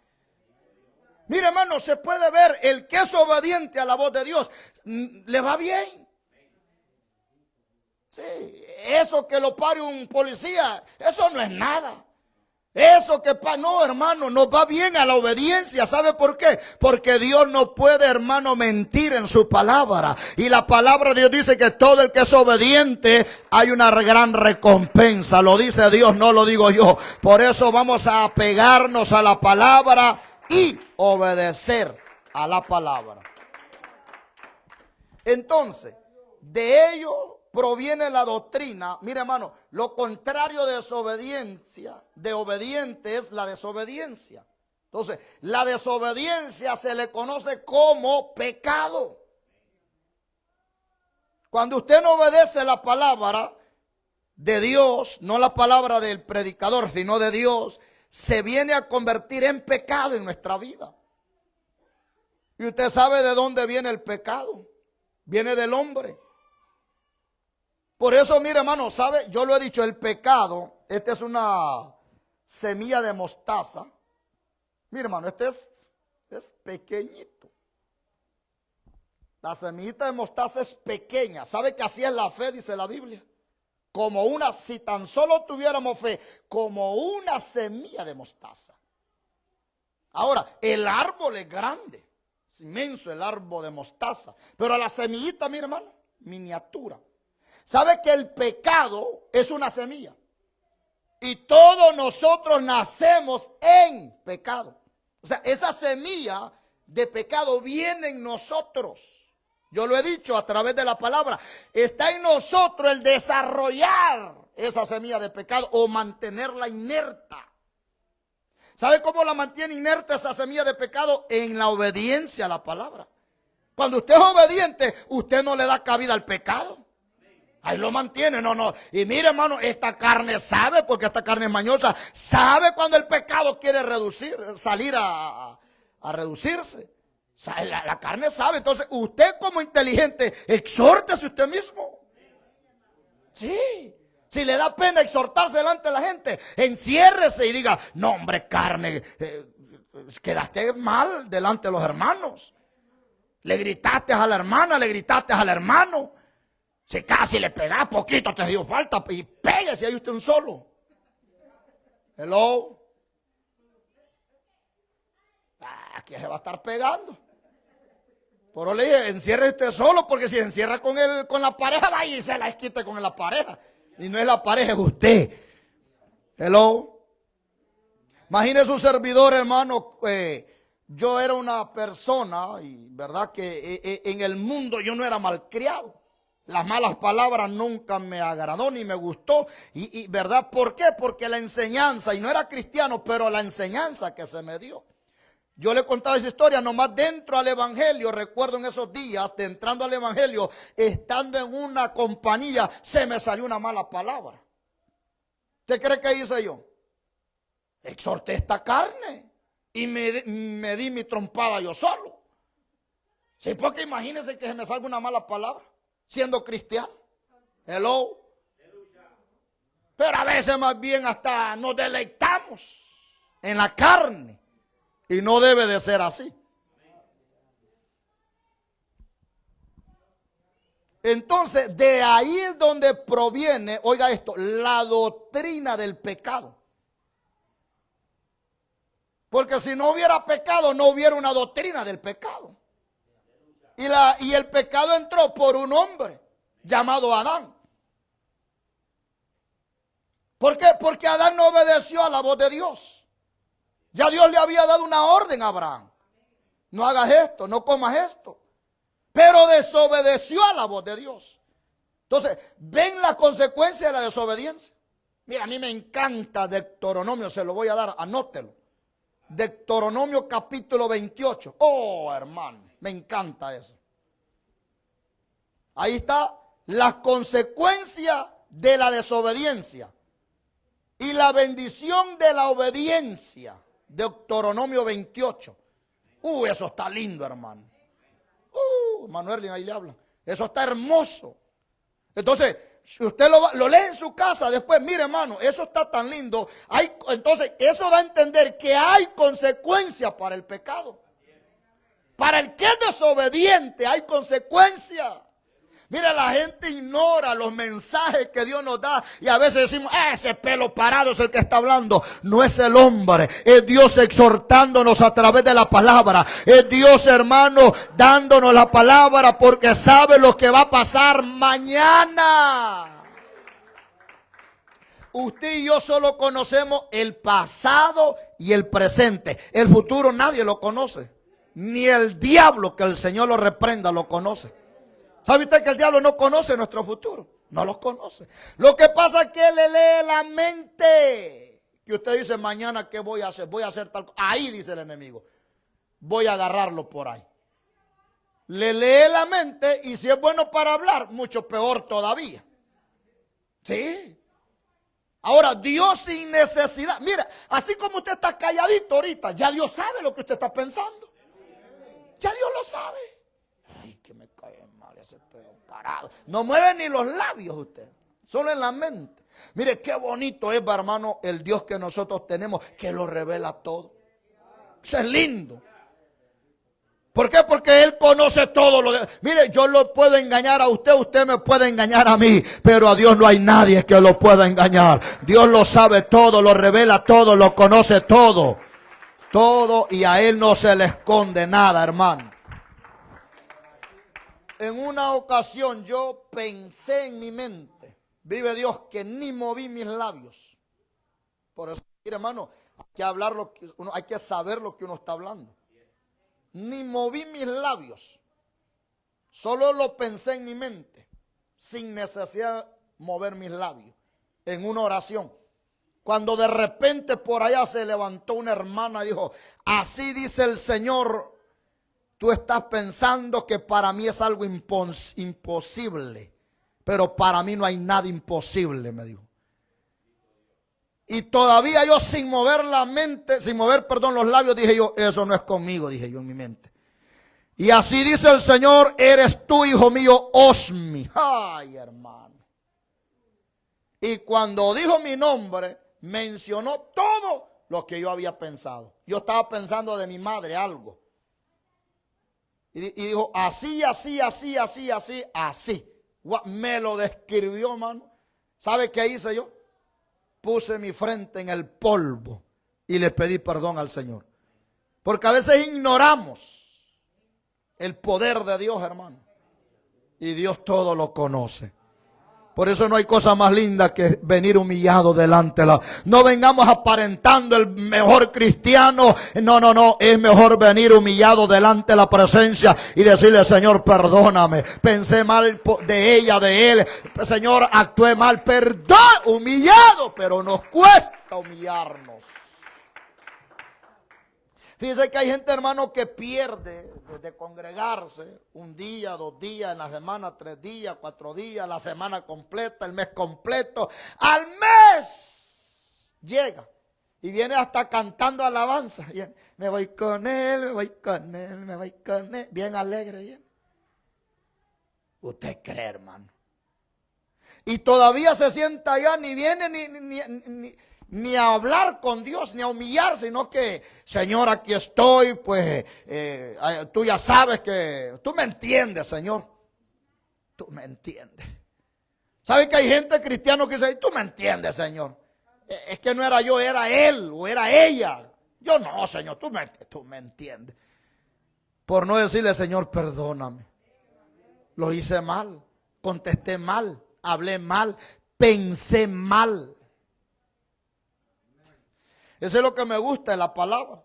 Mire, hermano, se puede ver el que es obediente a la voz de Dios, le va bien. Sí, eso que lo pare un policía, eso no es nada. Eso que no, hermano, nos va bien a la obediencia. ¿Sabe por qué? Porque Dios no puede, hermano, mentir en su palabra. Y la palabra de Dios dice que todo el que es obediente hay una gran recompensa. Lo dice Dios, no lo digo yo. Por eso vamos a apegarnos a la palabra y obedecer a la palabra. Entonces, de ello proviene la doctrina. Mire, hermano, lo contrario de desobediencia, de obediente, es la desobediencia. Entonces, la desobediencia se le conoce como pecado. Cuando usted no obedece la palabra de Dios, no la palabra del predicador, sino de Dios, se viene a convertir en pecado en nuestra vida. Y usted sabe de dónde viene el pecado. Viene del hombre. Por eso, mire, hermano, ¿sabe? Yo lo he dicho, el pecado, esta es una semilla de mostaza. Mire, hermano, este es pequeñito. La semillita de mostaza es pequeña. ¿Sabe que así es la fe, dice la Biblia? Como una, si tan solo tuviéramos fe, como una semilla de mostaza. Ahora, el árbol es grande, es inmenso el árbol de mostaza. Pero la semillita, mire, hermano, miniatura. ¿Sabe que el pecado es una semilla? Y todos nosotros nacemos en pecado. O sea, esa semilla de pecado viene en nosotros. Yo lo he dicho a través de la palabra. Está en nosotros el desarrollar esa semilla de pecado o mantenerla inerta. ¿Sabe cómo la mantiene inerta esa semilla de pecado? En la obediencia a la palabra. Cuando usted es obediente, usted no le da cabida al pecado. Ahí lo mantiene, no. Y mire, hermano, esta carne sabe, porque esta carne es mañosa, sabe cuando el pecado quiere salir a reducirse. La carne sabe. Entonces, usted como inteligente, exhórtese usted mismo. Sí. Si le da pena exhortarse delante de la gente, enciérrese y diga, no, hombre, carne, quedaste mal delante de los hermanos. Le gritaste a la hermana, le gritaste al hermano. Si casi le pegás poquito, te dio falta, y pégase ahí usted un solo. Hello. Aquí se va a estar pegando. Por eso le dije, encierre usted solo, porque si encierra con la pareja, vaya y se la quite con la pareja. Y no es la pareja, es usted. Hello. Imagine su servidor, hermano. Yo era una persona, y verdad que en el mundo yo no era malcriado. Las malas palabras nunca me agradó ni me gustó. Y ¿verdad? ¿Por qué? Porque la enseñanza, y no era cristiano, pero la enseñanza que se me dio. Yo le he contado esa historia nomás dentro al evangelio. Recuerdo en esos días, de entrando al evangelio, estando en una compañía, se me salió una mala palabra. ¿Usted cree que hice yo? Exhorté esta carne y me di mi trompada yo solo. Sí, porque imagínense que se me salga una mala palabra siendo cristiano. Hello. Pero a veces más bien hasta nos deleitamos en la carne. Y no debe de ser así. Entonces, de ahí es donde proviene, oiga esto, la doctrina del pecado. Porque si no hubiera pecado, no hubiera una doctrina del pecado. Y el pecado entró por un hombre llamado Adán. ¿Por qué? Porque Adán no obedeció a la voz de Dios. Ya Dios le había dado una orden a Abraham. No hagas esto, no comas esto. Pero desobedeció a la voz de Dios. Entonces, ven la consecuencia de la desobediencia. Mira, a mí me encanta Deuteronomio, se lo voy a dar, anótelo. Deuteronomio capítulo 28. Oh, hermano, me encanta eso. Ahí está la consecuencia de la desobediencia y la bendición de la obediencia. Deuteronomio 28. Eso está lindo, hermano. Manuel, ahí le habla. Eso está hermoso. Entonces, si usted lo lee en su casa después, mire, hermano, eso está tan lindo. Entonces, eso da a entender que hay consecuencias para el pecado. Para el que es desobediente hay consecuencias. Mira, la gente ignora los mensajes que Dios nos da y a veces decimos, ese pelo parado es el que está hablando. No es el hombre, es Dios exhortándonos a través de la palabra. Es Dios, hermano, dándonos la palabra porque sabe lo que va a pasar mañana. Usted y yo solo conocemos el pasado y el presente. El futuro nadie lo conoce. Ni el diablo, que el Señor lo reprenda, lo conoce. ¿Sabe usted que el diablo no conoce nuestro futuro? No los conoce. Lo que pasa es que le lee la mente. Que usted dice, mañana, ¿qué voy a hacer? Voy a hacer tal cosa. Ahí dice el enemigo. Voy a agarrarlo por ahí. Le lee la mente y si es bueno para hablar, mucho peor todavía. Sí. Ahora, Dios sin necesidad. Mira, así como usted está calladito ahorita, ya Dios sabe lo que usted está pensando. Ya Dios lo sabe. Ay, que me cae mal ese pelo parado. No mueve ni los labios usted, solo en la mente. Mire qué bonito es, hermano, el Dios que nosotros tenemos, que lo revela todo. Eso es lindo. ¿Por qué? Porque Él conoce todo lo de... Mire, yo lo puedo engañar a usted, usted me puede engañar a mí, pero a Dios no hay nadie que lo pueda engañar. Dios lo sabe todo, lo revela todo, lo conoce todo. Todo, y a Él no se le esconde nada, hermano. En una ocasión yo pensé en mi mente, vive Dios, que ni moví mis labios. Por eso, mire, hermano, hay que saber lo que uno está hablando. Ni moví mis labios, solo lo pensé en mi mente, sin necesidad de mover mis labios, en una oración. Cuando de repente por allá se levantó una hermana y dijo, así dice el Señor, tú estás pensando que para mí es algo imposible, pero para mí no hay nada imposible, me dijo. Y todavía yo sin mover la mente, sin mover, los labios, dije yo, eso no es conmigo, dije yo en mi mente. Y así dice el Señor, eres tú, hijo mío, Osmi. Ay, hermano. Y cuando dijo mi nombre, mencionó todo lo que yo había pensado. Yo estaba pensando de mi madre algo. Y dijo, así, así, así, así, así, así. Me lo describió, hermano. ¿Sabe qué hice yo? Puse mi frente en el polvo y le pedí perdón al Señor. Porque a veces ignoramos el poder de Dios, hermano. Y Dios todo lo conoce. Por eso no hay cosa más linda que venir humillado delante de la... No vengamos aparentando el mejor cristiano. No. Es mejor venir humillado delante de la presencia y decirle, Señor, perdóname. Pensé mal de ella, de él. Señor, actué mal. Perdón, humillado. Pero nos cuesta humillarnos. Fíjese que hay gente, hermano, que pierde de congregarse un día, 2 días, en la semana 3 días, 4 días, la semana completa, el mes completo. Al mes llega y viene hasta cantando alabanza. Me voy con él, me voy con él, me voy con él. Bien alegre viene. ¿Usted cree, hermano? Y todavía se sienta allá, ni viene ni a hablar con Dios, ni a humillar, sino que, Señor, aquí estoy, pues, tú ya sabes que, tú me entiendes, Señor, tú me entiendes. ¿Sabe que hay gente cristiana que dice, tú me entiendes, Señor? Es que no era yo, era él o era ella. Yo no, Señor, tú me entiendes. Por no decirle, Señor, perdóname. Lo hice mal, contesté mal, hablé mal, pensé mal. Eso es lo que me gusta de la palabra.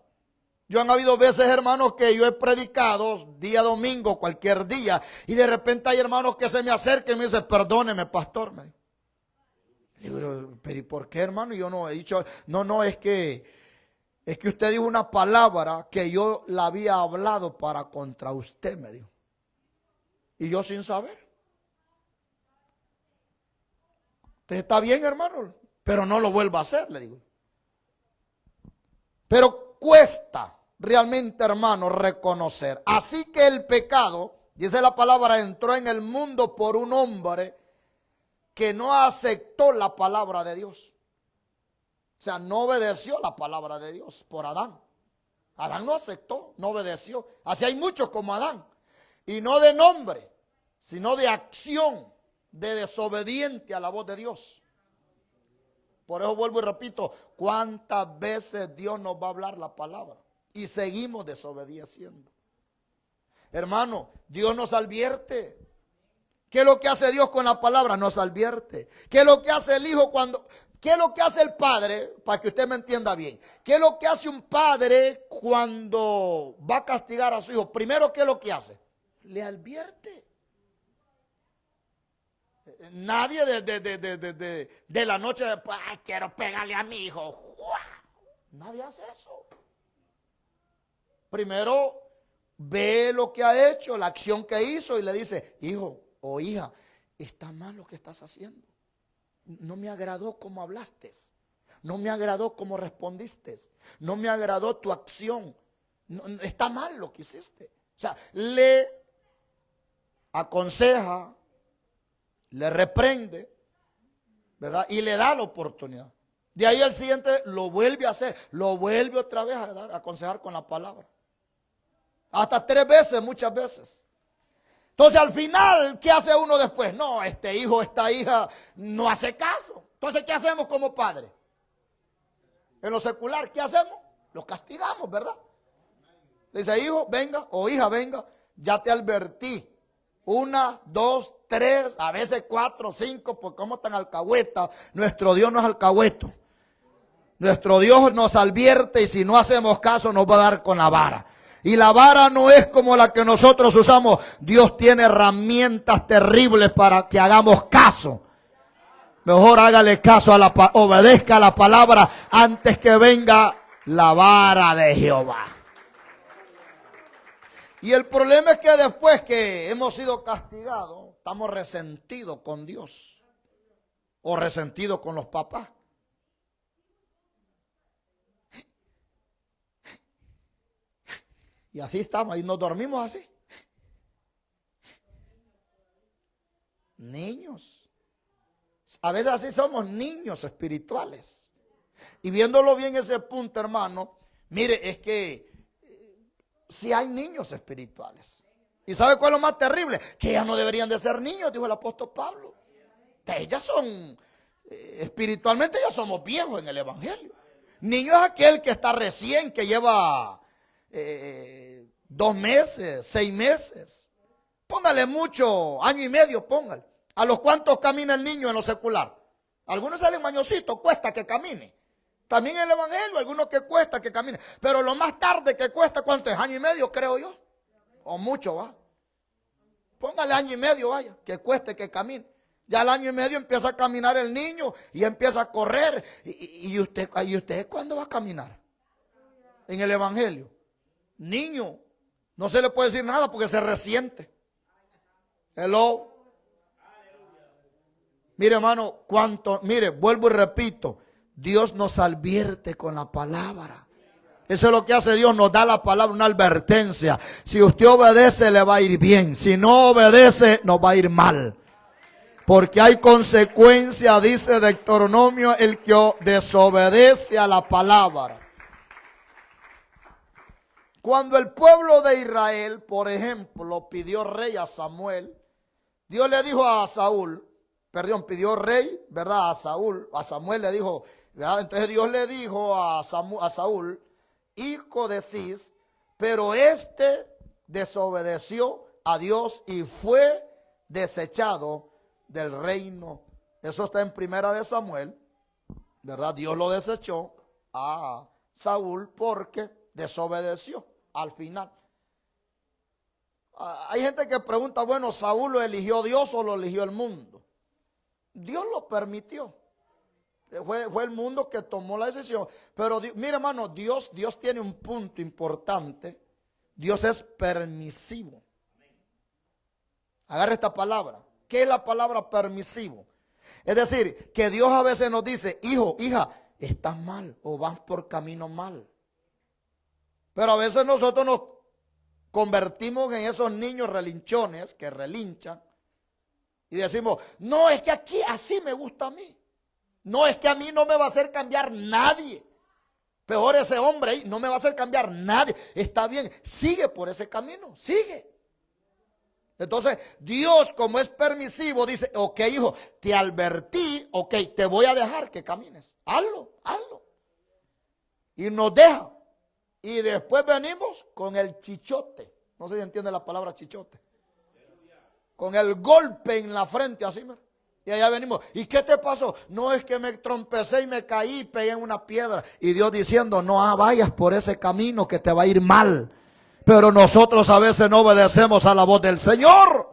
Yo han habido veces, hermanos, que yo he predicado día domingo, cualquier día, y de repente hay hermanos que se me acercan y me dicen, perdóneme, pastor. Le digo, pero ¿y por qué, hermano? Yo no he dicho, no, es que usted dijo una palabra que yo la había hablado para contra usted, me dijo. Y yo sin saber. Usted está bien, hermano, pero no lo vuelva a hacer, le digo. Pero cuesta realmente, hermano, reconocer. Así que el pecado, dice la palabra, entró en el mundo por un hombre que no aceptó la palabra de Dios. O sea, no obedeció la palabra de Dios por Adán. Adán no aceptó, no obedeció. Así hay muchos como Adán. Y no de nombre, sino de acción, de desobediente a la voz de Dios. Por eso vuelvo y repito, ¿cuántas veces Dios nos va a hablar la palabra? Y seguimos desobedeciendo. Hermano, Dios nos advierte. ¿Qué es lo que hace Dios con la palabra? Nos advierte. ¿Qué es lo que hace el hijo cuando... ¿Qué es lo que hace el padre? Para que usted me entienda bien. ¿Qué es lo que hace un padre cuando va a castigar a su hijo? Primero, ¿qué es lo que hace? Le advierte. Nadie de la noche, ay, quiero pegarle a mi hijo. Nadie hace eso. Primero ve lo que ha hecho, la acción que hizo y le dice, hijo o hija, está mal lo que estás haciendo. No me agradó cómo hablaste. No me agradó cómo respondiste. No me agradó tu acción. No, está mal lo que hiciste. O sea, le aconseja, le reprende, ¿verdad? Y le da la oportunidad. De ahí al siguiente lo vuelve a hacer, lo vuelve otra vez a aconsejar con la palabra. Hasta 3 veces, muchas veces. Entonces al final, ¿qué hace uno después? No, este hijo, esta hija no hace caso. Entonces, ¿qué hacemos como padre? En lo secular, ¿qué hacemos? Los castigamos, ¿verdad? Le dice, hijo, venga, o hija, venga, ya te advertí. 1, 2, 3, a veces 4, 5, porque como tan alcahueta. Nuestro Dios no es alcahueto. Nuestro Dios nos advierte y si no hacemos caso nos va a dar con la vara. Y la vara no es como la que nosotros usamos. Dios tiene herramientas terribles para que hagamos caso. Mejor hágale caso a obedezca a la palabra antes que venga la vara de Jehová. Y el problema es que después que hemos sido castigados, estamos resentidos con Dios o resentidos con los papás. Y así estamos, y nos dormimos así. Niños. A veces así somos niños espirituales. Y viéndolo bien ese punto, hermano, mire, es que si hay niños espirituales. ¿Y sabe cuál es lo más terrible? Que ya no deberían de ser niños, dijo el apóstol Pablo. Ellas son, espiritualmente ya somos viejos en el evangelio. Niño es aquel que está recién, que lleva 2 meses, 6 meses. Póngale mucho, año y medio, póngale. ¿A los cuantos camina el niño en lo secular? Algunos salen mañositos, cuesta que camine. También en el evangelio, algunos que cuesta que camine. Pero lo más tarde que cuesta, ¿cuánto es? Año y medio, creo yo. O mucho, va. Póngale año y medio, vaya, que cueste que camine. Ya al año y medio empieza a caminar el niño y empieza a correr. ¿Y usted cuándo va a caminar? En el evangelio. Niño, no se le puede decir nada porque se resiente. Hello. Mire, hermano, mire, vuelvo y repito, Dios nos advierte con la palabra. Eso es lo que hace Dios, nos da la palabra, una advertencia. Si usted obedece, le va a ir bien. Si no obedece, nos va a ir mal. Porque hay consecuencia, dice Deuteronomio, el que desobedece a la palabra. Cuando el pueblo de Israel, por ejemplo, pidió rey a Samuel, Dios le dijo a Saúl, pidió rey, ¿verdad? A Samuel le dijo, ¿verdad? Entonces Dios le dijo a Saúl, hijo de Cis, pero desobedeció a Dios y fue desechado del reino. Eso está en 1 de Samuel, ¿verdad? Dios lo desechó a Saúl porque desobedeció al final. Hay gente que pregunta, bueno, ¿Saúl lo eligió Dios o lo eligió el mundo? Dios lo permitió. Fue el mundo que tomó la decisión. Pero mira, hermano, Dios tiene un punto importante. Dios es permisivo. Agarra esta palabra. ¿Qué es la palabra permisivo? Es decir, que Dios a veces nos dice, hijo, hija, estás mal o vas por camino mal. Pero a veces nosotros nos convertimos en esos niños relinchones que relinchan y decimos, no, es que aquí así me gusta a mí. No, es que a mí no me va a hacer cambiar nadie. Peor ese hombre ahí, no me va a hacer cambiar nadie. Está bien, sigue por ese camino, sigue. Entonces, Dios, como es permisivo, dice, ok, hijo, te advertí, ok, te voy a dejar que camines. Hazlo. Y nos deja. Y después venimos con el chichote. No sé si entiende la palabra chichote. Con el golpe en la frente, así, ¿no? Y allá venimos. ¿Y qué te pasó? No, es que me trompecé y me caí y pegué en una piedra. Y Dios diciendo, no vayas por ese camino que te va a ir mal. Pero nosotros a veces no obedecemos a la voz del Señor.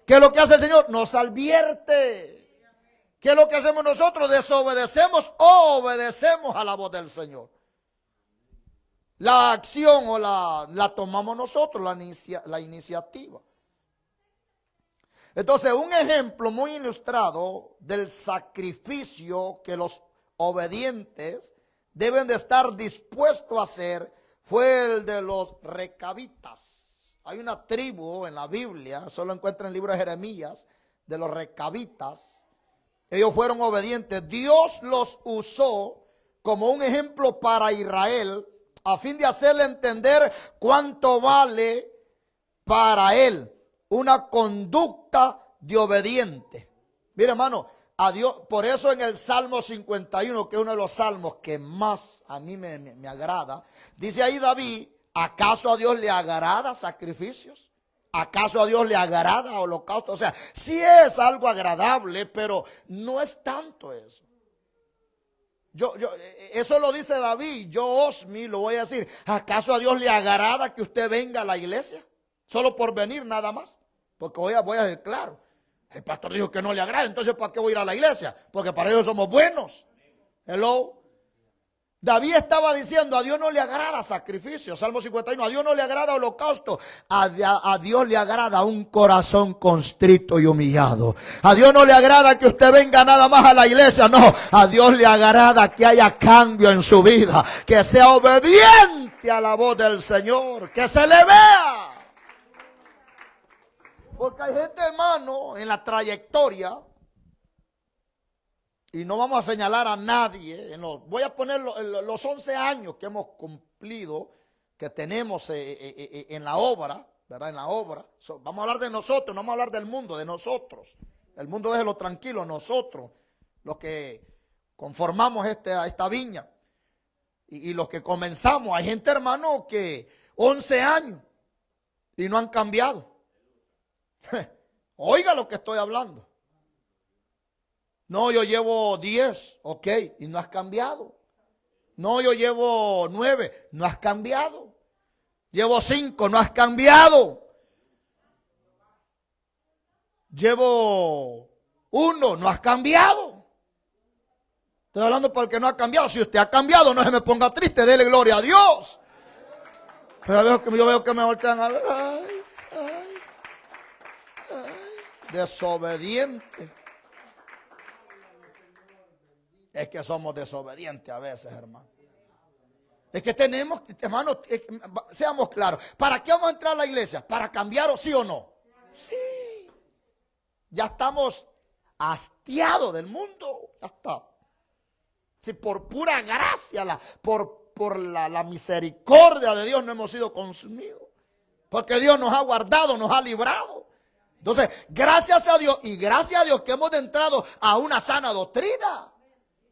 ¿Qué es lo que hace el Señor? Nos advierte. ¿Qué es lo que hacemos nosotros? ¿Desobedecemos o obedecemos a la voz del Señor? La acción o la tomamos nosotros, la iniciativa. Entonces, un ejemplo muy ilustrado del sacrificio que los obedientes deben de estar dispuestos a hacer fue el de los recabitas. Hay una tribu en la Biblia, solo encuentra en el libro de Jeremías, de los recabitas. Ellos fueron obedientes. Dios los usó como un ejemplo para Israel a fin de hacerle entender cuánto vale para él una conducta de obediente. Mire, hermano, a Dios, por eso en el Salmo 51, que es uno de los salmos que más a mí me agrada, dice ahí David, ¿acaso a Dios le agrada sacrificios? ¿Acaso a Dios le agrada holocausto? O sea, sí es algo agradable, pero no es tanto eso. Eso lo dice David, yo Osmi lo voy a decir, ¿acaso a Dios le agrada que usted venga a la iglesia? Solo por venir nada más. Porque voy a decir, claro, el pastor dijo que no le agrada, entonces ¿para qué voy a ir a la iglesia? Porque para ellos somos buenos. Hello. David estaba diciendo, a Dios no le agrada sacrificio, Salmo 51, a Dios no le agrada holocausto, a Dios le agrada un corazón constrito y humillado. A Dios no le agrada que usted venga nada más a la iglesia, no, a Dios le agrada que haya cambio en su vida, que sea obediente a la voz del Señor, que se le vea. Porque hay gente, hermano, en la trayectoria, y no vamos a señalar a nadie, voy a poner los 11 años que hemos cumplido, que tenemos en la obra, ¿verdad? En la obra. Vamos a hablar de nosotros, no vamos a hablar del mundo, de nosotros. El mundo déjelo tranquilo, nosotros, los que conformamos esta viña. Y los que comenzamos, hay gente, hermano, que 11 años y no han cambiado. Oiga lo que estoy hablando. No, yo llevo 10, ok, y no has cambiado. No, yo llevo 9, no has cambiado. Llevo 5, no has cambiado. Llevo 1, no has cambiado. Estoy hablando para el que no ha cambiado. Si usted ha cambiado, no se me ponga triste, dele gloria a Dios. Pero yo veo que me voltean a ver. Ay, desobediente. Es que somos desobedientes a veces, hermano. Es que tenemos, hermano, seamos claros. ¿Para qué vamos a entrar a la iglesia? ¿Para cambiar o sí o no? Sí. Ya estamos hastiados del mundo. Ya está. Si por pura gracia, por la misericordia de Dios no hemos sido consumidos. Porque Dios nos ha guardado, nos ha librado. Entonces, gracias a Dios y gracias a Dios que hemos entrado a una sana doctrina.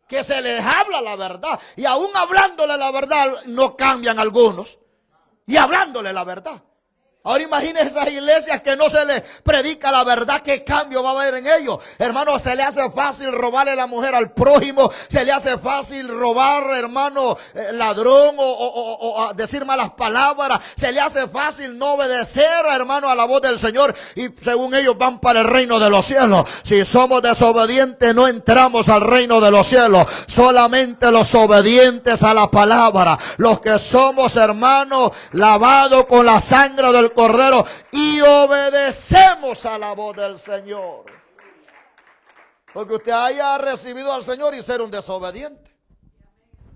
Que se les habla la verdad. Y aún hablándole la verdad no cambian algunos. Y hablándole la verdad. Ahora imagínense esas iglesias que no se les predica la verdad, qué cambio va a haber en ellos. Hermano, se le hace fácil robarle la mujer al prójimo, se le hace fácil robar, hermano, ladrón o decir malas palabras, se le hace fácil no obedecer, hermano, a la voz del Señor, y según ellos van para el reino de los cielos. Si somos desobedientes no entramos al reino de los cielos, solamente los obedientes a la palabra, los que somos, hermanos, lavados con la sangre del Cordero y obedecemos a la voz del Señor. Porque usted haya recibido al Señor y ser un desobediente.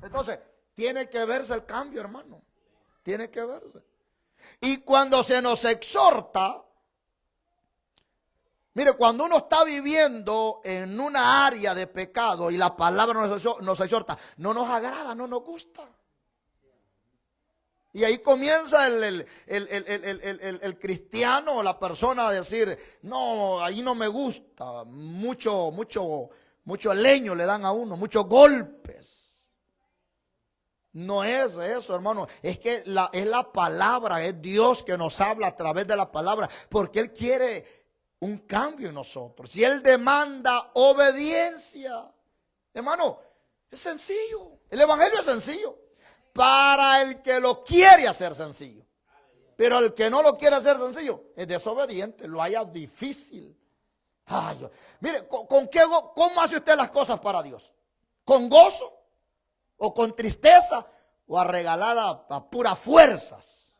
Entonces, tiene que verse el cambio, hermano. Tiene que verse. Y cuando se nos exhorta, mire, cuando uno está viviendo en una área de pecado y la palabra nos exhorta, no nos agrada, no nos gusta. Y ahí comienza el cristiano o la persona a decir, no, ahí no me gusta, mucho leño le dan a uno, muchos golpes. No es eso, hermano, es que es la palabra, es Dios que nos habla a través de la palabra, porque Él quiere un cambio en nosotros. Y Él demanda obediencia. Hermano, es sencillo, el evangelio es sencillo. Para el que lo quiere hacer sencillo. Pero el que no lo quiere hacer sencillo es desobediente, lo haya difícil. Ay, mire, ¿cómo hace usted las cosas para Dios? ¿Con gozo? ¿O con tristeza? ¿O arreglada a puras fuerzas?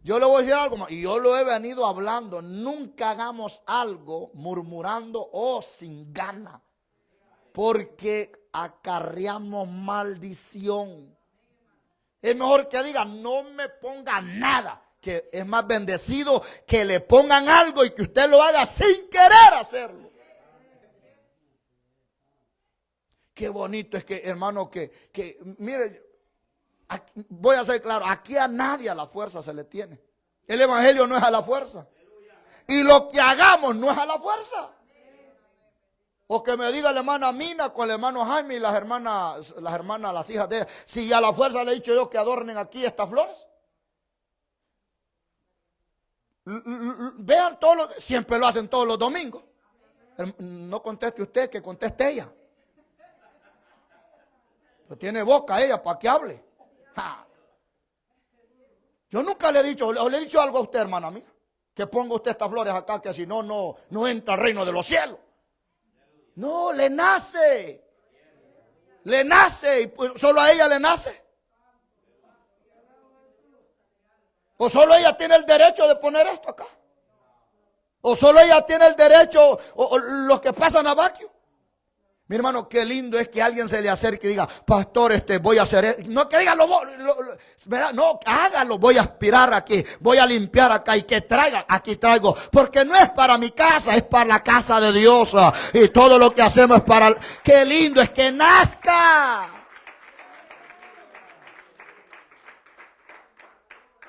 Yo le voy a decir algo, y yo lo he venido hablando. Nunca hagamos algo murmurando o sin gana, porque acarreamos maldición. Es mejor que diga, no me ponga nada, que es más bendecido que le pongan algo y que usted lo haga sin querer hacerlo. Qué bonito es que, hermano, que mire, voy a ser claro, aquí a nadie a la fuerza se le tiene. El evangelio no es a la fuerza. Y lo que hagamos no es a la fuerza. O que me diga la hermana Mina con el hermano Jaime y las hermanas, las hijas de ella, si a la fuerza le he dicho yo que adornen aquí estas flores. Vean siempre lo hacen todos los domingos. No conteste usted, que conteste ella. Pero tiene boca ella para que hable. ¡Ja! Yo nunca le he dicho, o le he dicho algo a usted, hermana mía, que ponga usted estas flores acá, que si no, no entra al reino de los cielos. No, le nace. Le nace. Y pues solo a ella le nace. O solo ella tiene el derecho de poner esto acá. O solo ella tiene el derecho, o los que pasan a Baquio. Mi hermano, qué lindo es que alguien se le acerque y diga, pastor, voy a hacer esto. No que diga, no, hágalo, voy a aspirar aquí, voy a limpiar acá y que traiga, aquí traigo. Porque no es para mi casa, es para la casa de Dios. Y todo lo que hacemos es para, qué lindo es que nazca.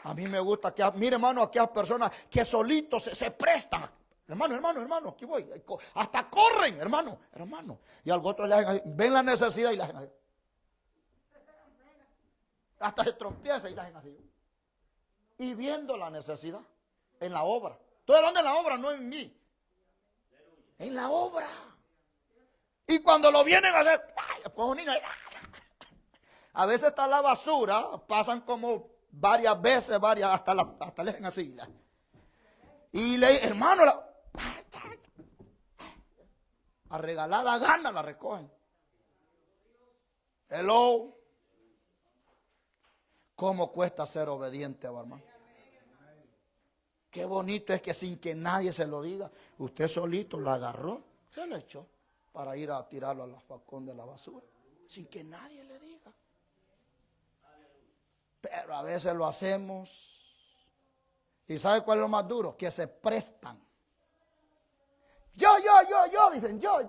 A mí me gusta que, mire hermano, aquellas personas que solitos se prestan. Hermano, aquí voy. Hasta corren, hermano. Y al otro le hacen así, ven la necesidad y le hacen así. Hasta se tropieza y le hacen así. Y viendo la necesidad en la obra. Estoy hablando en la obra, no en mí. En la obra. Y cuando lo vienen a hacer, a veces está la basura, pasan como varias veces, hasta le hacen así. Y le hermano, a regalada gana la recogen. Hello. ¿Cómo cuesta ser obediente, hermano? Qué bonito es que sin que nadie se lo diga, usted solito lo agarró, se lo echó para ir a tirarlo al facón de la basura, sin que nadie le diga. Pero a veces lo hacemos. ¿Y sabe cuál es lo más duro? Que se prestan. Yo, dicen, yo.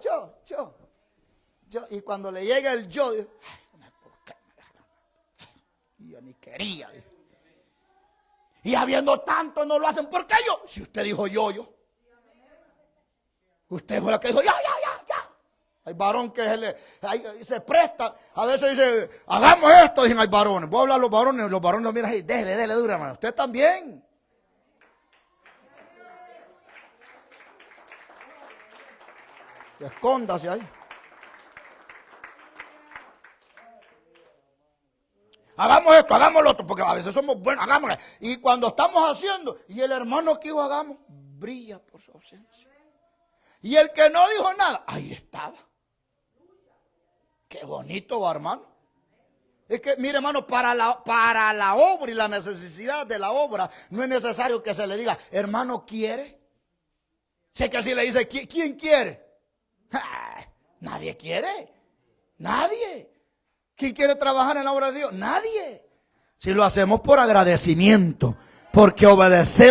Y cuando le llega el yo, dice, yo ni quería. Y habiendo tanto no lo hacen, ¿por qué yo? Si usted dijo yo. Usted fue la que dijo, ya. Hay varón que se presta, a veces dice, hagamos esto, dicen hay varones. Voy a hablar a los varones lo miran ahí, déjele dura, hermano. Usted también. Escóndase ahí. Hagamos esto, hagamos lo otro, porque a veces somos buenos, hagámoslo. Y cuando estamos haciendo, y el hermano que dijo hagamos, brilla por su ausencia. Y el que no dijo nada, ahí estaba. Qué bonito va, hermano. Es que, mire, hermano, para la obra y la necesidad de la obra, no es necesario que se le diga, hermano, ¿quiere? Sé que así le dice, ¿quién quiere? Nadie quiere. Nadie. ¿Quién quiere trabajar en la obra de Dios? Nadie. Si lo hacemos por agradecimiento, porque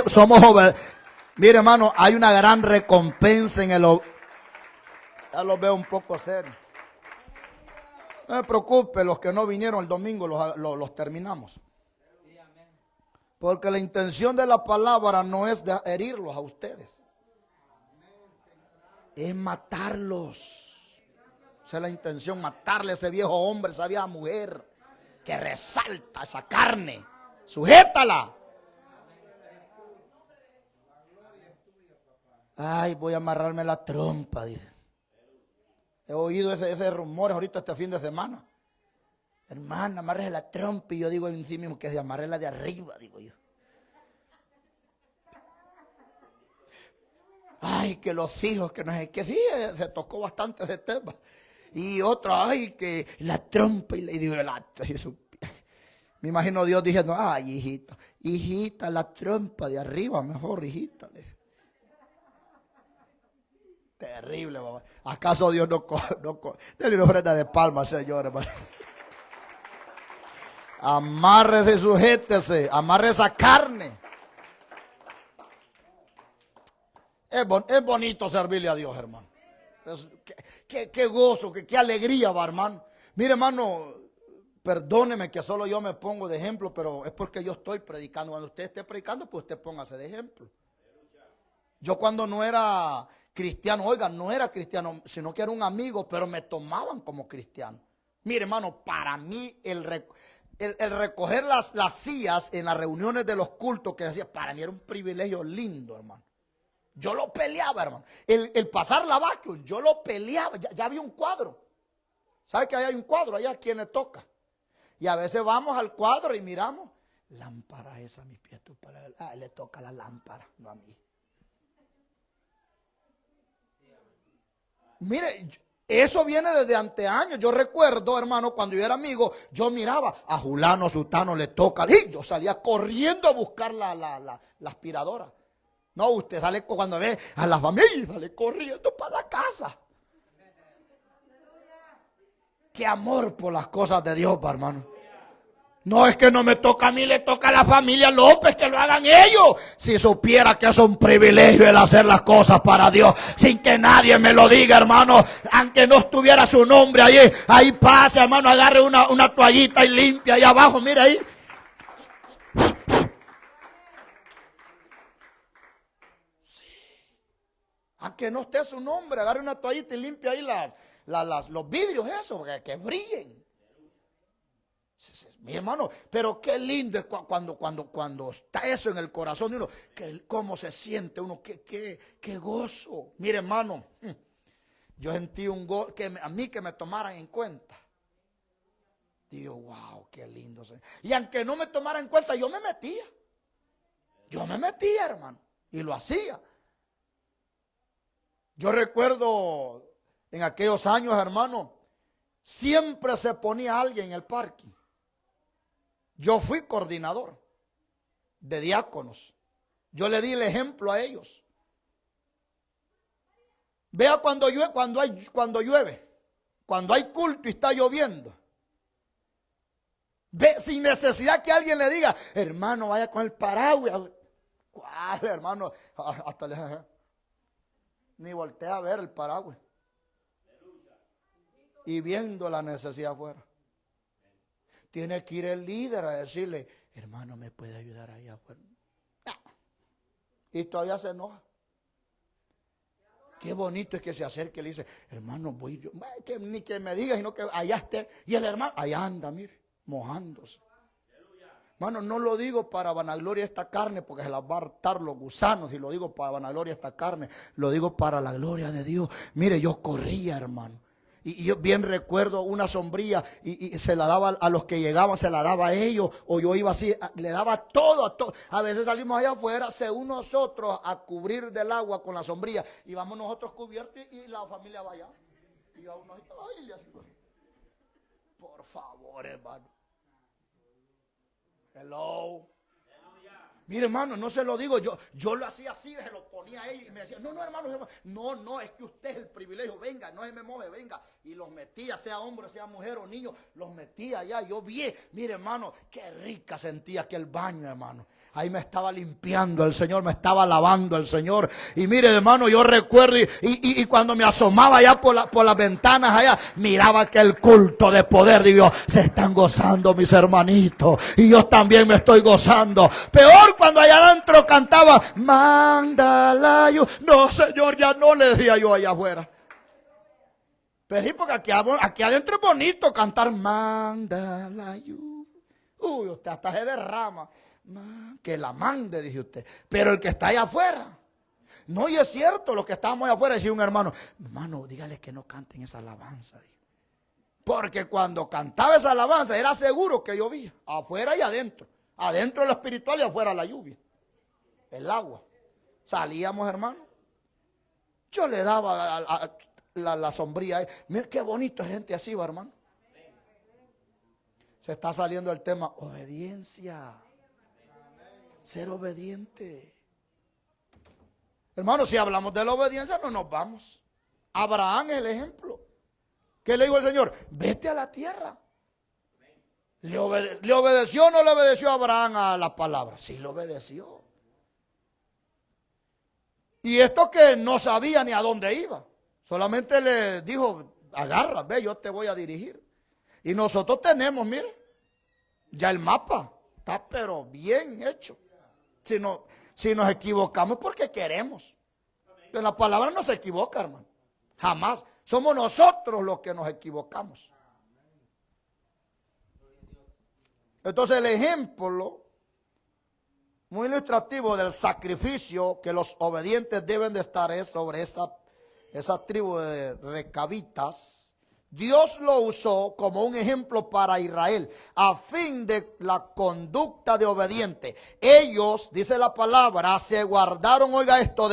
somos obedecidos. Mire, hermano, hay una gran recompensa en ya lo veo un poco serio. No me preocupe, los que no vinieron el domingo los terminamos. Porque la intención de la palabra no es de herirlos a ustedes. Es matarlos. Esa es la intención, matarle a ese viejo hombre, esa vieja mujer que resalta esa carne. Sujétala. Ay, voy a amarrarme la trompa, dice. He oído ese rumor ahorita este fin de semana. Hermana, amárrese la trompa. Y yo digo en sí mismo que se amarre la de arriba, digo yo. Ay, que los hijos, que no sé qué. Sí, se tocó bastante ese tema. Y otro, ay, que la trompa. Y le digo, me imagino Dios diciendo, ay, hijito, hijita, la trompa de arriba, mejor, hijita. Terrible, mamá. ¿Acaso Dios no denle una ofrenda de palmas, señores? Amárrese y sujétese, amarre esa carne. Es bonito servirle a Dios, hermano. Qué gozo, qué alegría va, hermano. Mire, hermano, perdóneme que solo yo me pongo de ejemplo, pero es porque yo estoy predicando. Cuando usted esté predicando, pues usted póngase de ejemplo. Yo cuando no era cristiano, oiga, no era cristiano, sino que era un amigo, pero me tomaban como cristiano. Mire, hermano, para mí el recoger las sillas en las reuniones de los cultos que decía, para mí era un privilegio lindo, hermano. Yo lo peleaba, hermano. El pasar la vacuum, yo lo peleaba. Ya había un cuadro. ¿Sabe que hay un cuadro allá a quien le toca? Y a veces vamos al cuadro y miramos, lámpara esa, a mis pies, tú para él. Le toca la lámpara, no a mí. Mire, eso viene desde anteaños. Yo recuerdo, hermano, cuando yo era amigo, yo miraba a Julano, Sutano, le toca. Y yo salía corriendo a buscar la aspiradora. No, usted sale cuando ve a la familia, sale corriendo para la casa. Qué amor por las cosas de Dios, hermano. No es que no me toca a mí, le toca a la familia López, que lo hagan ellos. Si supiera que es un privilegio el hacer las cosas para Dios, sin que nadie me lo diga, hermano, aunque no estuviera su nombre ahí pase, hermano, agarre una toallita y limpia ahí abajo, mire ahí. Sí. Aunque no esté su nombre, agarre una toallita y limpia ahí los vidrios, eso, que brillen. Mi hermano, pero qué lindo es cuando está eso en el corazón de uno, cómo se siente uno, qué gozo. Mire, hermano, yo sentí un gozo, a mí que me tomaran en cuenta. Digo, wow, qué lindo. Y aunque no me tomaran en cuenta, yo me metía. Hermano, y lo hacía. Yo recuerdo en aquellos años, hermano, siempre se ponía alguien en el parque. Yo fui coordinador de diáconos. Yo le di el ejemplo a ellos. Vea cuando llueve, cuando hay culto y está lloviendo. Ve sin necesidad que alguien le diga, hermano, vaya con el paraguas. ¿Cuál, hermano? Hasta ni voltea a ver el paraguas. Y viendo la necesidad afuera. Tiene que ir el líder a decirle, hermano, ¿me puede ayudar ahí afuera? Y todavía se enoja. Qué bonito es que se acerque y le dice, hermano, voy yo. Ni que me diga, sino que allá esté. Y el hermano, allá anda, mire, mojándose. Mano, no lo digo para vanagloria esta carne, porque se la va a hartar los gusanos. Y lo digo para vanagloria esta carne, lo digo para la gloria de Dios. Mire, yo corría, hermano. Y yo bien recuerdo una sombrilla y se la daba a los que llegaban, se la daba a ellos, o yo iba así, le daba todo, a todo. A veces salimos allá afuera, según nosotros, a cubrir del agua con la sombrilla, y vamos nosotros cubiertos y la familia va allá. Y a uno, ay, por favor, hermano. Hello. Mire, hermano, no se lo digo, yo lo hacía así, se lo ponía a ella y me decía, no, hermano, no, es que usted es el privilegio, venga, no se me moje, venga. Y los metía, sea hombre, sea mujer o niño, los metía allá. Yo vi, mire, hermano, qué rica sentía aquel baño, hermano. Ahí me estaba limpiando el Señor, me estaba lavando el Señor. Y mire, hermano, yo recuerdo y cuando me asomaba allá por las ventanas allá, miraba aquel culto de poder. Digo, se están gozando mis hermanitos y yo también me estoy gozando. Peor cuando allá adentro cantaba, mándala yo. No, Señor, ya no, le decía yo allá afuera. Pero sí, porque aquí adentro es bonito cantar, mándala yo. Uy, usted hasta se derrama. Que la mande, dice usted. Pero el que está allá afuera. No, y es cierto, los que estábamos allá afuera, decía un hermano, dígale que no canten esa alabanza. Porque cuando cantaba esa alabanza, era seguro que llovía. Afuera y adentro. Adentro lo espiritual y afuera la lluvia. El agua. Salíamos, hermano. Yo le daba la sombrilla. Mira qué bonito es gente así, va, hermano. Se está saliendo el tema obediencia. Ser obediente. Hermano, si hablamos de la obediencia, no nos vamos. Abraham es el ejemplo. ¿Qué le dijo el Señor? Vete a la tierra. ¿Le obedeció o no le obedeció a Abraham a la palabra? Sí, le obedeció. Y esto que no sabía ni a dónde iba. Solamente le dijo, agarra, ve, yo te voy a dirigir. Y nosotros tenemos, mire, ya el mapa está pero bien hecho. Si nos equivocamos porque queremos. Pero la palabra no se equivoca, hermano. Jamás. Somos nosotros los que nos equivocamos. Entonces el ejemplo muy ilustrativo del sacrificio que los obedientes deben de estar es sobre esa tribu de recabitas. Dios lo usó como un ejemplo para Israel a fin de la conducta de obediente. Ellos, dice la palabra, se guardaron, oiga esto,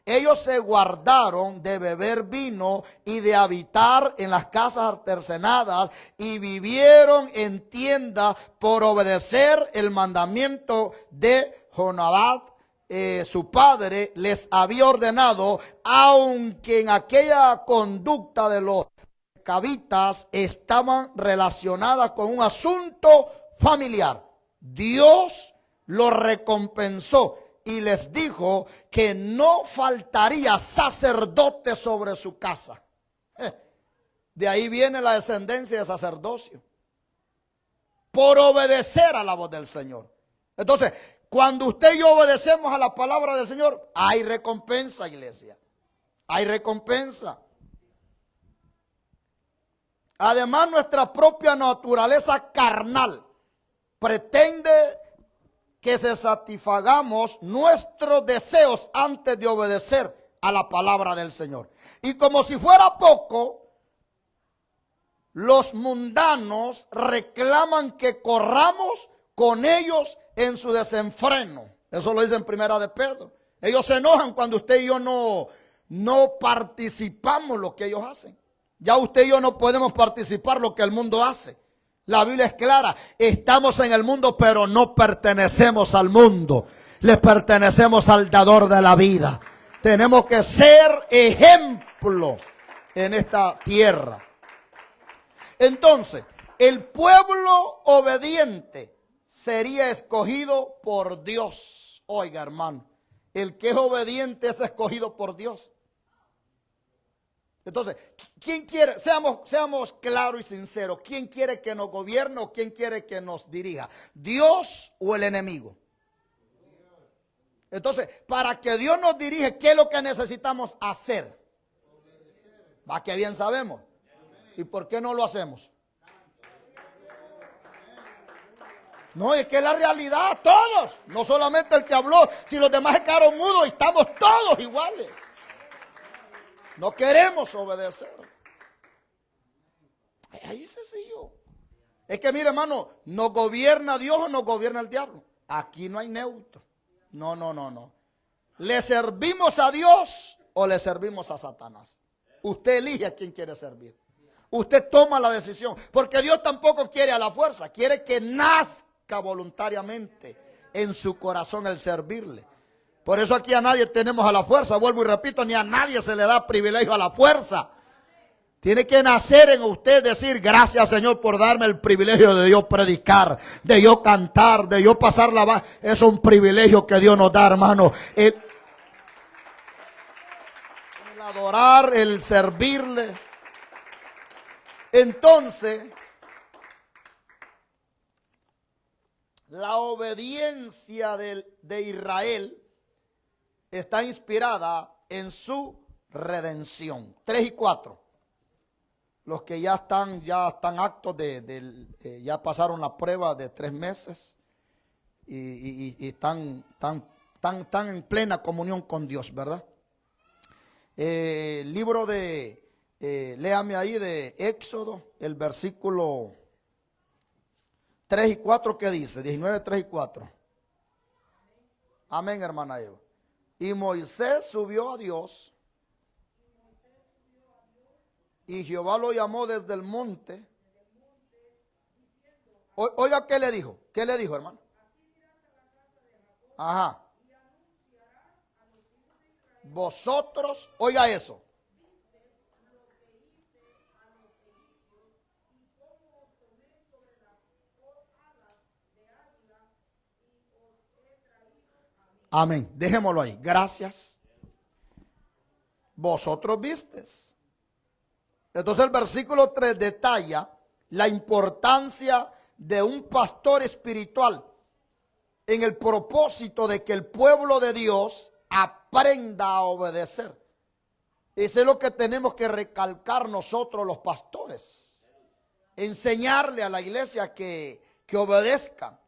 ellos se guardaron de beber vino y de habitar en las casas artesonadas y vivieron en tiendas por obedecer el mandamiento de Jonadab. Su padre les había ordenado, aunque en aquella conducta de los recabitas estaban relacionadas con un asunto familiar. Dios los recompensó y les dijo que no faltaría sacerdote sobre su casa. De ahí viene la descendencia de sacerdocio. Por obedecer a la voz del Señor. Entonces, cuando usted y yo obedecemos a la palabra del Señor, hay recompensa, iglesia. Hay recompensa. Además, nuestra propia naturaleza carnal pretende que se satisfagamos nuestros deseos antes de obedecer a la palabra del Señor. Y como si fuera poco, los mundanos reclaman que corramos con ellos en su desenfreno. Eso lo dice en Primera de Pedro. Ellos se enojan cuando usted y yo no participamos lo que ellos hacen. Ya usted y yo no podemos participar lo que el mundo hace. La Biblia es clara, estamos en el mundo, pero no pertenecemos al mundo. Le pertenecemos al dador de la vida. Tenemos que ser ejemplo en esta tierra. Entonces, el pueblo obediente sería escogido por Dios. Oiga, hermano, el que es obediente es escogido por Dios. Entonces, ¿quién quiere? Seamos claros y sinceros. ¿Quién quiere que nos gobierne o quién quiere que nos dirija? ¿Dios o el enemigo? Entonces, para que Dios nos dirija, ¿qué es lo que necesitamos hacer? Va, que bien sabemos. ¿Y por qué no lo hacemos? No, es que es la realidad, todos. No solamente el que habló, si los demás se quedaron mudos y estamos todos iguales. No queremos obedecer. Ahí es sencillo. Es que mire, hermano, ¿nos gobierna Dios o nos gobierna el diablo? Aquí no hay neutro. No, no, no, no. ¿Le servimos a Dios o le servimos a Satanás? Usted elige a quién quiere servir. Usted toma la decisión. Porque Dios tampoco quiere a la fuerza. Quiere que nazca voluntariamente en su corazón el servirle. Por eso aquí a nadie tenemos a la fuerza. Vuelvo y repito, ni a nadie se le da privilegio a la fuerza. Tiene que nacer en usted decir, gracias Señor por darme el privilegio de yo predicar, de yo cantar, de yo pasar la voz. Es un privilegio que Dios nos da, hermano. El adorar, el servirle. Entonces, la obediencia de Israel está inspirada en su redención. 3 y 4. Los que ya están aptos ya pasaron la prueba de 3 meses y están en plena comunión con Dios, ¿verdad? Libro léame ahí de Éxodo, el versículo 3 y 4, ¿qué dice? 19, 3 y 4. Amén, hermana Eva. Y Moisés subió a Dios. Y Jehová lo llamó desde el monte. Oiga, ¿qué le dijo? ¿Qué le dijo, hermano? Ajá. Vosotros, oiga eso. Amén. Dejémoslo ahí. Gracias. Vosotros vistes. Entonces el versículo 3 detalla la importancia de un pastor espiritual en el propósito de que el pueblo de Dios aprenda a obedecer. Eso es lo que tenemos que recalcar nosotros los pastores. Enseñarle a la iglesia que obedezcan.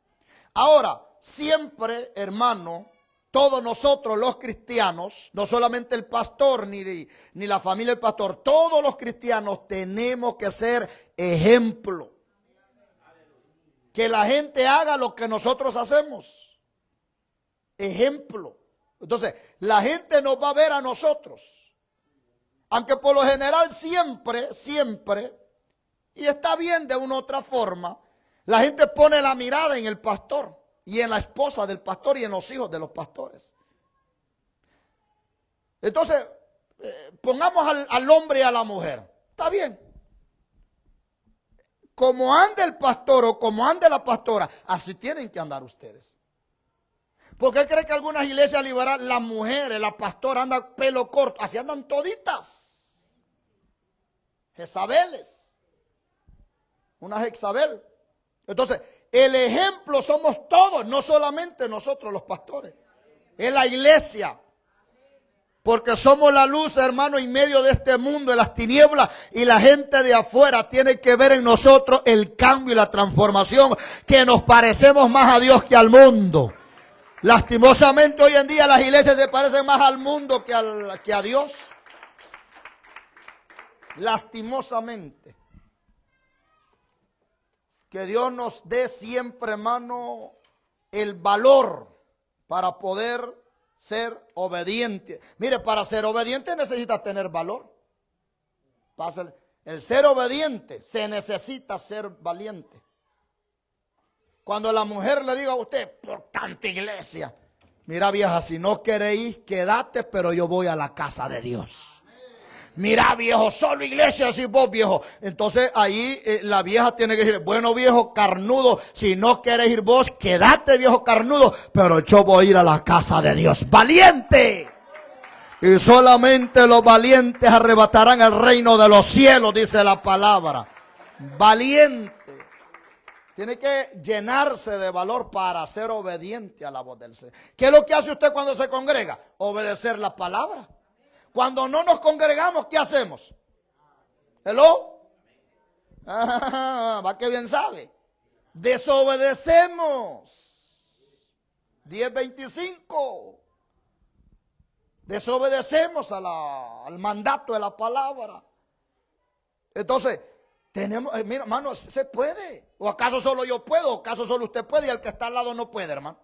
Ahora, siempre, hermano, todos nosotros los cristianos, no solamente el pastor ni la familia del pastor, todos los cristianos tenemos que ser ejemplo. Que la gente haga lo que nosotros hacemos. Ejemplo. Entonces, la gente nos va a ver a nosotros. Aunque por lo general siempre, y está bien de una u otra forma, la gente pone la mirada en el pastor. Y en la esposa del pastor y en los hijos de los pastores. Entonces, pongamos al hombre y a la mujer. Está bien. Como anda el pastor o como anda la pastora, así tienen que andar ustedes. ¿Por qué cree que algunas iglesias liberales, las mujeres, la pastora anda pelo corto? Así andan toditas. Jezabeles. Una Jezabel. Entonces, el ejemplo somos todos, no solamente nosotros los pastores. Es la iglesia. Porque somos la luz, hermano, en medio de este mundo, de las tinieblas. Y la gente de afuera tiene que ver en nosotros el cambio y la transformación. Que nos parecemos más a Dios que al mundo. Lastimosamente hoy en día las iglesias se parecen más al mundo que a Dios. Lastimosamente. Que Dios nos dé siempre, hermano, el valor para poder ser obediente. Mire, para ser obediente necesita tener valor. Para el ser obediente se necesita ser valiente. Cuando la mujer le diga a usted, por tanta iglesia, mira vieja, si no queréis, quédate, pero yo voy a la casa de Dios. Mira viejo, solo iglesia, así vos viejo. Entonces ahí la vieja tiene que decir, bueno viejo carnudo, si no querés ir vos, quédate viejo carnudo, pero yo voy a ir a la casa de Dios. ¡Valiente! Y solamente los valientes arrebatarán el reino de los cielos, dice la palabra. Valiente. Tiene que llenarse de valor para ser obediente a la voz del Señor. ¿Qué es lo que hace usted cuando se congrega? Obedecer la palabra. Cuando no nos congregamos, ¿qué hacemos? ¿Hello? Va que bien sabe. desobedecemos. 10:25. Desobedecemos al mandato de la palabra. Entonces, tenemos, mira, hermano, se puede. ¿O acaso solo yo puedo? ¿O acaso solo usted puede y el que está al lado no puede, hermano?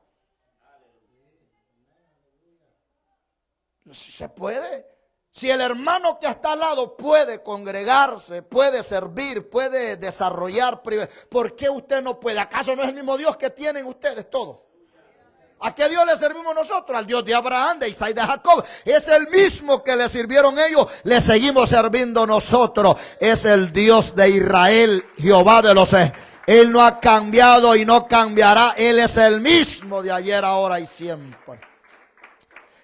Se puede. Si el hermano que está al lado puede congregarse, puede servir, puede desarrollar, ¿por qué usted no puede? ¿Acaso no es el mismo Dios que tienen ustedes todos? ¿A qué Dios le servimos nosotros? Al Dios de Abraham, de Isaac y de Jacob. Es el mismo que le sirvieron ellos, le seguimos sirviendo nosotros. Es el Dios de Israel, Jehová de los ejércitos. Él no ha cambiado y no cambiará. Él es el mismo de ayer, ahora y siempre.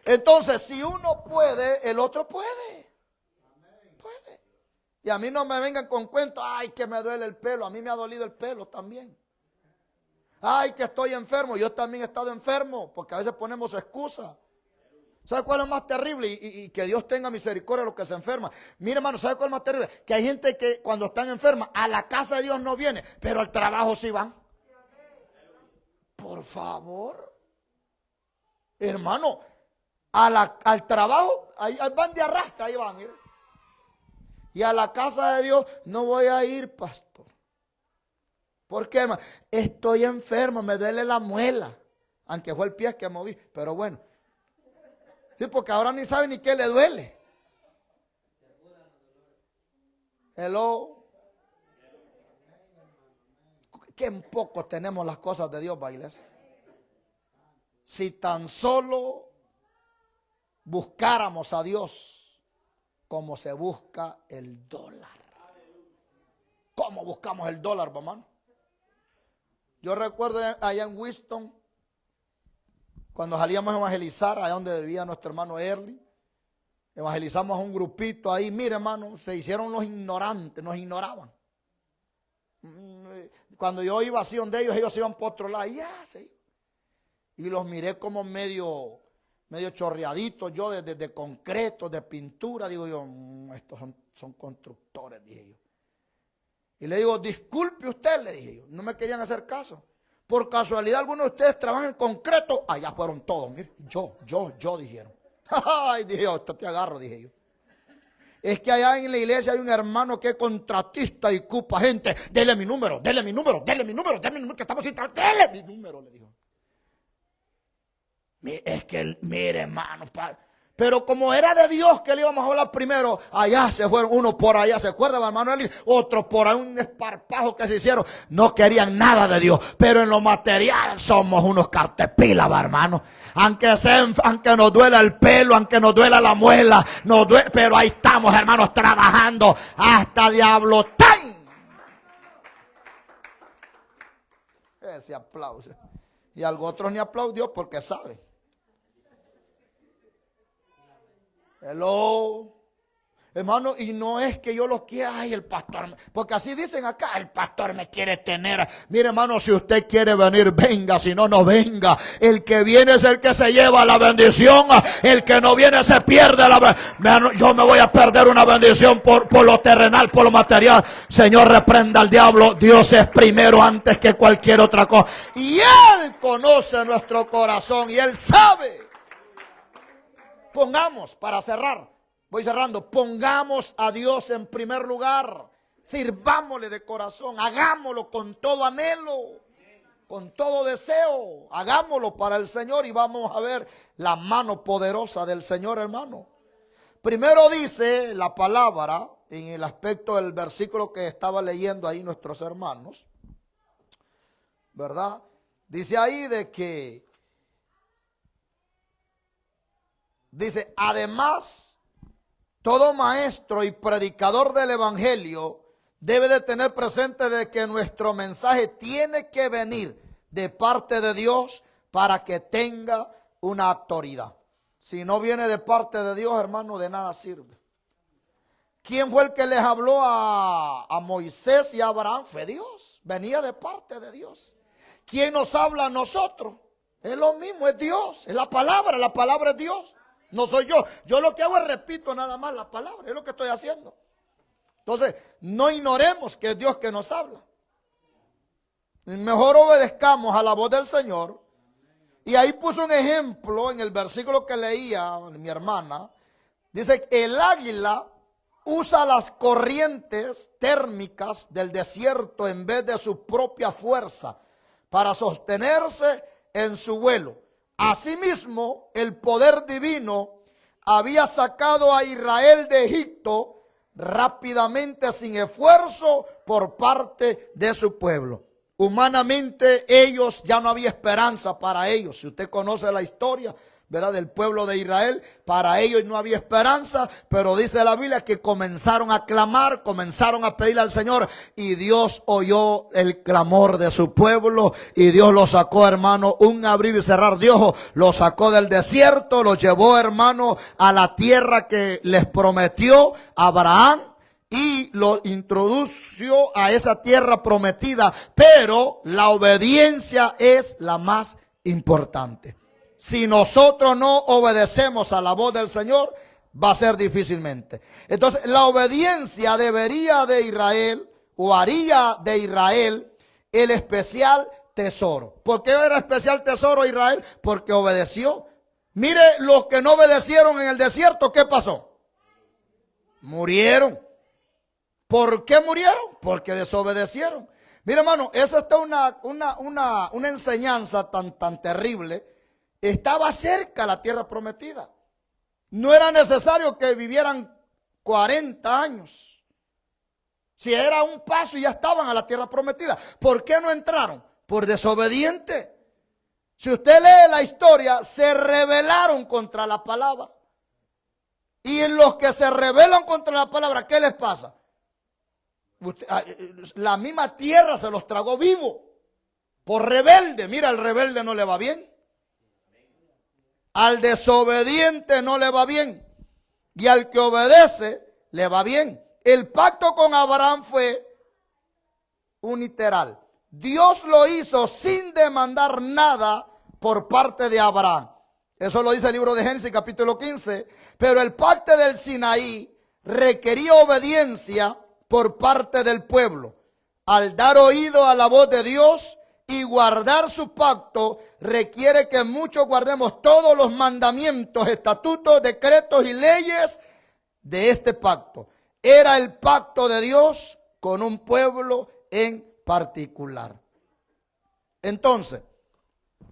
Entonces, si uno puede, el otro puede. Puede. Y a mí no me vengan con cuentos, ay, que me duele el pelo. A mí me ha dolido el pelo también. Ay, que estoy enfermo. Yo también he estado enfermo, porque a veces ponemos excusas. ¿Sabe cuál es más terrible? Y que Dios tenga misericordia de los que se enferman. Mire, hermano, ¿sabe cuál es más terrible? Que hay gente que cuando están enfermas, a la casa de Dios no viene, pero al trabajo sí van. Por favor. Hermano, al trabajo, ahí van de arrastra, ahí van. Mire. Y a la casa de Dios no voy a ir, pastor. ¿Por qué, hermano? Estoy enfermo, me duele la muela. Aunque fue el pie que moví, pero bueno. Sí, porque ahora ni sabe ni qué le duele. Hello. Que en poco tenemos las cosas de Dios, iglesia. Si tan solo buscáramos a Dios como se busca el dólar. ¿Cómo buscamos el dólar, hermano? Yo recuerdo allá en Winston, cuando salíamos a evangelizar, allá donde vivía nuestro hermano Early, evangelizamos a un grupito ahí. Mire, hermano, se hicieron los ignorantes, nos ignoraban. Cuando yo iba así donde ellos iban por otro lado, y los miré como medio chorreaditos, yo de concreto, de pintura. Digo yo, estos son constructores, dije yo. Y le digo, disculpe usted, le dije yo, no me querían hacer caso. Por casualidad, algunos de ustedes trabajan en concreto. Allá fueron todos, mire, yo, dijeron. Ay, dije yo, esto te agarro, dije yo. Es que allá en la iglesia hay un hermano que es contratista y cupa gente. Dele mi número, que estamos sin trabajo. Dele mi número, le dijo. Es que, mire, hermano, pero como era de Dios que le íbamos a hablar primero, allá se fueron, uno por allá, ¿se acuerda, hermano Eli? Otro por ahí, un esparpajo que se hicieron. No querían nada de Dios, pero en lo material somos unos cartepilas, hermano. Aunque nos duela el pelo, aunque nos duela la muela, pero ahí estamos, hermanos, trabajando hasta diablo time. Ese aplauso. Y algo otro ni aplaudió porque sabe. Hello. Hermano, y no es que yo lo quiera, ay, el pastor, porque así dicen acá, el pastor me quiere tener. Mire, hermano, si usted quiere venir, venga, si no, no venga. El que viene es el que se lleva la bendición, el que no viene se pierde la bendición. Yo me voy a perder una bendición por lo terrenal, por lo material. Señor, reprenda al diablo. Dios es primero antes que cualquier otra cosa. Y Él conoce nuestro corazón y Él sabe. Pongamos, para cerrar, voy cerrando, pongamos a Dios en primer lugar, sirvámosle de corazón, hagámoslo con todo anhelo, con todo deseo, hagámoslo para el Señor y vamos a ver la mano poderosa del Señor, hermano. Primero dice la palabra, en el aspecto del versículo que estaba leyendo ahí nuestros hermanos, ¿verdad? Dice ahí de que, dice, además, todo maestro y predicador del evangelio debe de tener presente de que nuestro mensaje tiene que venir de parte de Dios para que tenga una autoridad. Si no viene de parte de Dios, hermano, de nada sirve. ¿Quién fue el que les habló a Moisés y a Abraham? Fue Dios, venía de parte de Dios. ¿Quién nos habla a nosotros? Es lo mismo, es Dios, es la palabra es Dios. No soy yo. Yo lo que hago es repito nada más la palabra. Es lo que estoy haciendo. Entonces, no ignoremos que es Dios que nos habla. Mejor obedezcamos a la voz del Señor. Y ahí puso un ejemplo en el versículo que leía mi hermana. Dice que el águila usa las corrientes térmicas del desierto en vez de su propia fuerza para sostenerse en su vuelo. Asimismo, el poder divino había sacado a Israel de Egipto rápidamente, sin esfuerzo por parte de su pueblo. Humanamente ellos, ya no había esperanza para ellos. Si usted conoce la historia, ¿verdad?, del pueblo de Israel, para ellos no había esperanza, pero dice la Biblia que comenzaron a clamar, comenzaron a pedirle al Señor, y Dios oyó el clamor de su pueblo, y Dios los sacó, hermano, un abrir y cerrar de ojos, los sacó del desierto, los llevó, hermano, a la tierra que les prometió Abraham, y lo introdució a esa tierra prometida, pero la obediencia es la más importante. Si nosotros no obedecemos a la voz del Señor, va a ser difícilmente. Entonces, la obediencia debería de Israel, o haría de Israel, el especial tesoro. ¿Por qué era especial tesoro Israel? Porque obedeció. Mire, los que no obedecieron en el desierto, ¿qué pasó? Murieron. ¿Por qué murieron? Porque desobedecieron. Mira, hermano, esa está una enseñanza tan terrible. Estaba cerca la tierra prometida. No era necesario que vivieran 40 años. Si era un paso y ya estaban a la tierra prometida. ¿Por qué no entraron? Por desobediente. Si usted lee la historia, se rebelaron contra la palabra. Y en los que se rebelan contra la palabra, ¿qué les pasa? La misma tierra se los tragó vivo. Por rebelde. Mira, al rebelde no le va bien. Al desobediente no le va bien. Y al que obedece le va bien. El pacto con Abraham fue unilateral. Dios lo hizo sin demandar nada por parte de Abraham. Eso lo dice el libro de Génesis capítulo 15. Pero el pacto del Sinaí requería obediencia por parte del pueblo. Al dar oído a la voz de Dios y guardar su pacto, requiere que muchos guardemos todos los mandamientos, estatutos, decretos y leyes de este pacto. Era el pacto de Dios con un pueblo en particular. Entonces,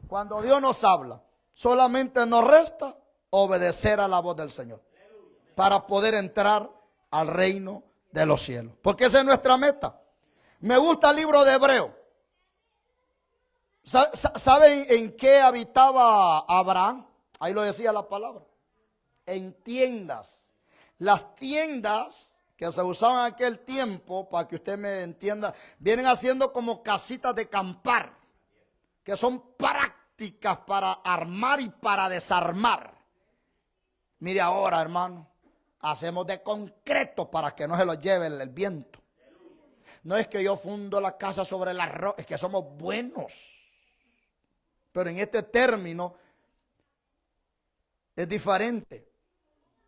cuando Dios nos habla, solamente nos resta obedecer a la voz del Señor para poder entrar al reino de los cielos. Porque esa es nuestra meta. Me gusta el libro de Hebreo. ¿Saben en qué habitaba Abraham? Ahí lo decía la palabra. En tiendas. Las tiendas que se usaban en aquel tiempo, para que usted me entienda, vienen haciendo como casitas de acampar, que son prácticas para armar y para desarmar. Mire ahora, hermano, hacemos de concreto para que no se lo lleve el viento. No es que yo fundo la casa sobre el arroz, es que somos buenos. Pero en este término es diferente.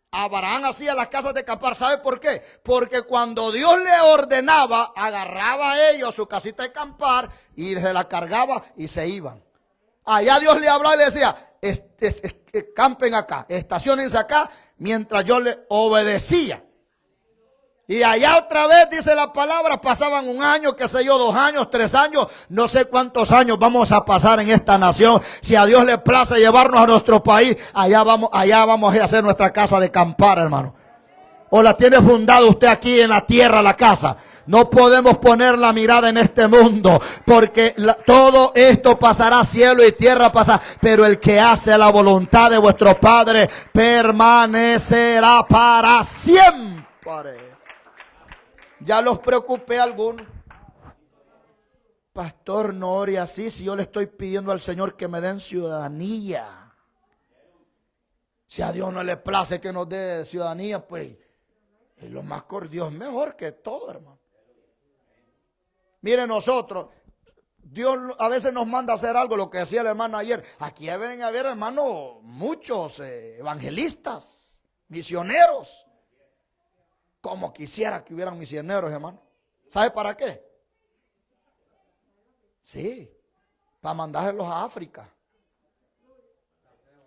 Abraham hacía las casas de acampar. ¿Sabe por qué? Porque cuando Dios le ordenaba, agarraba a ellos su casita de acampar y se la cargaba y se iban. Allá Dios le hablaba y le decía, campen acá, estacionense acá, mientras yo le obedecía. Y allá otra vez, dice la palabra, pasaban un año, qué sé yo, 2 años, 3 años, no sé cuántos años vamos a pasar en esta nación. Si a Dios le place llevarnos a nuestro país, allá vamos a hacer nuestra casa de acampar, hermano. O la tiene fundada usted aquí en la tierra, la casa. No podemos poner la mirada en este mundo, porque todo esto pasará, cielo y tierra pasará, pero el que hace la voluntad de vuestro Padre permanecerá para siempre. Ya los preocupé a algunos. Pastor, no ore así, si yo le estoy pidiendo al Señor que me den ciudadanía. Si a Dios no le place que nos dé ciudadanía, pues es lo más Dios mejor que todo, hermano. Mire, nosotros, Dios a veces nos manda a hacer algo, lo que decía el hermano ayer. Aquí deben haber, hermano, muchos evangelistas, misioneros. Como quisiera que hubieran misioneros, hermano. ¿Sabe para qué? Sí, para mandárselos a África.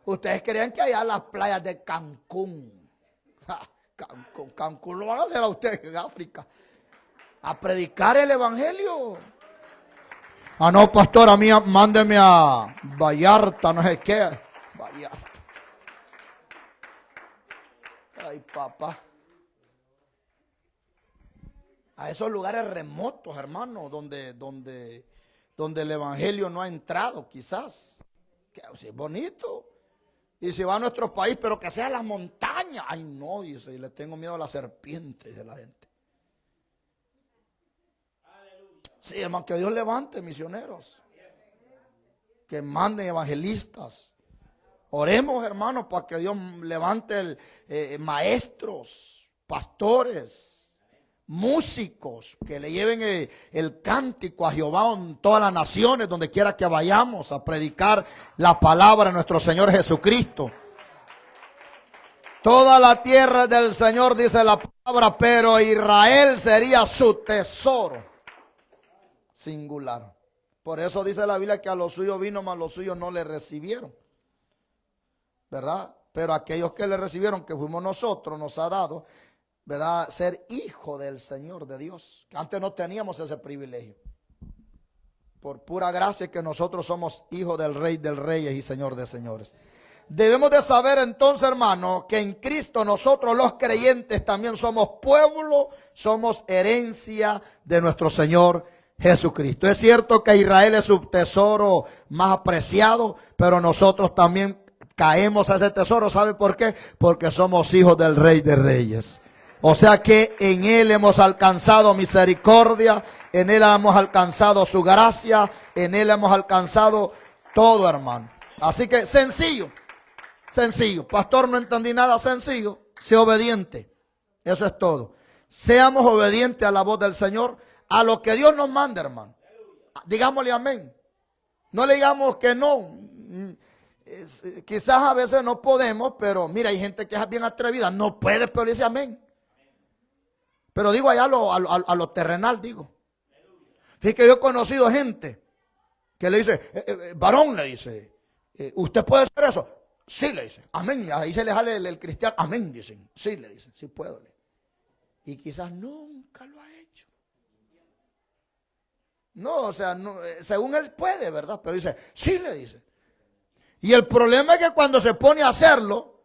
Ustedes creían que allá en las playas de Cancún, Cancún lo van a hacer a ustedes en África, a predicar el evangelio. Ah, no, pastor, a mí mándeme a Vallarta, no sé qué. Vallarta. Ay, papá. A esos lugares remotos, hermano, donde el evangelio no ha entrado, quizás. Que es bonito. Y si va a nuestro país, pero que sea las montañas. Ay, no, dice, y le tengo miedo a las serpientes de la gente. Sí, hermano, que Dios levante misioneros. Que manden evangelistas. Oremos, hermano, para que Dios levante maestros, pastores, músicos, que le lleven el cántico a Jehová en todas las naciones, donde quiera que vayamos a predicar la palabra de nuestro Señor Jesucristo. Toda la tierra del Señor, dice la palabra, pero Israel sería su tesoro. Singular. Por eso dice la Biblia que a los suyos vino, mas los suyos no le recibieron. ¿Verdad? Pero aquellos que le recibieron, que fuimos nosotros, nos ha dado, ¿verdad?, ser hijo del Señor, de Dios. Que antes no teníamos ese privilegio. Por pura gracia que nosotros somos hijos del Rey de Reyes y Señor de Señores. Debemos de saber entonces, hermano, que en Cristo nosotros los creyentes también somos pueblo, somos herencia de nuestro Señor Jesucristo. Es cierto que Israel es su tesoro más apreciado, pero nosotros también caemos a ese tesoro. ¿Sabe por qué? Porque somos hijos del Rey de Reyes. O sea que en Él hemos alcanzado misericordia, en Él hemos alcanzado su gracia, en Él hemos alcanzado todo, hermano. Así que sencillo, sencillo. Pastor, no entendí nada, sencillo. Sea obediente. Eso es todo. Seamos obedientes a la voz del Señor, a lo que Dios nos manda, hermano. Digámosle amén. No le digamos que no. Quizás a veces no podemos, pero mira, hay gente que es bien atrevida. No puede, pero dice amén. Pero digo allá a lo terrenal, digo. Fíjate que yo he conocido gente que le dice, varón, le dice, ¿usted puede hacer eso? Sí, le dice, amén. Ahí se le sale el cristiano, amén, dicen. Sí, le dicen, sí puedo. Y quizás nunca lo ha hecho. No, o sea, no, según él puede, ¿verdad? Pero dice, sí, le dice. Y el problema es que cuando se pone a hacerlo,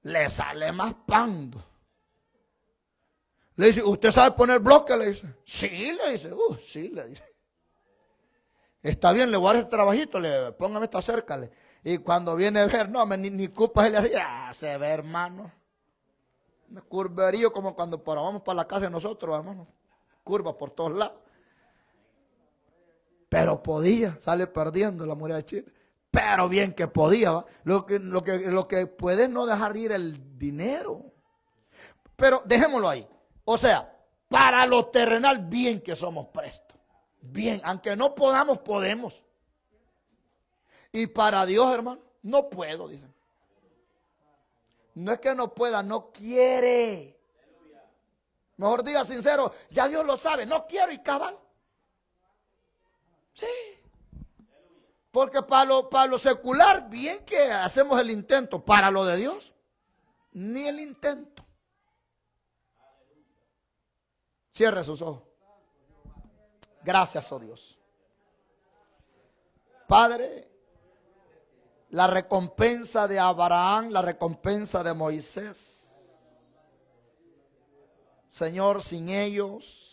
le sale más pando. Le dice, ¿usted sabe poner bloque? Le dice, sí, le dice, sí, le dice. Está bien, le voy a dar este trabajito, póngame esta cerca. Y cuando viene a ver, no, ni culpa se le hace, se ve, hermano. Un curverío como cuando vamos para la casa de nosotros, hermano. Curva por todos lados. Pero podía, sale perdiendo la muralla de Chile. Pero bien que podía, ¿va? Lo que puede es no dejar ir el dinero. Pero dejémoslo ahí. O sea, para lo terrenal, bien que somos prestos. Bien, aunque no podamos, podemos. Y para Dios, hermano, no puedo, dicen. No es que no pueda, no quiere. Mejor diga sincero, ya Dios lo sabe, no quiero y cabal. Sí. Porque para lo secular, bien que hacemos el intento. Para lo de Dios, ni el intento. Cierre sus ojos. Gracias, oh Dios. Padre, la recompensa de Abraham, la recompensa de Moisés. Señor, sin ellos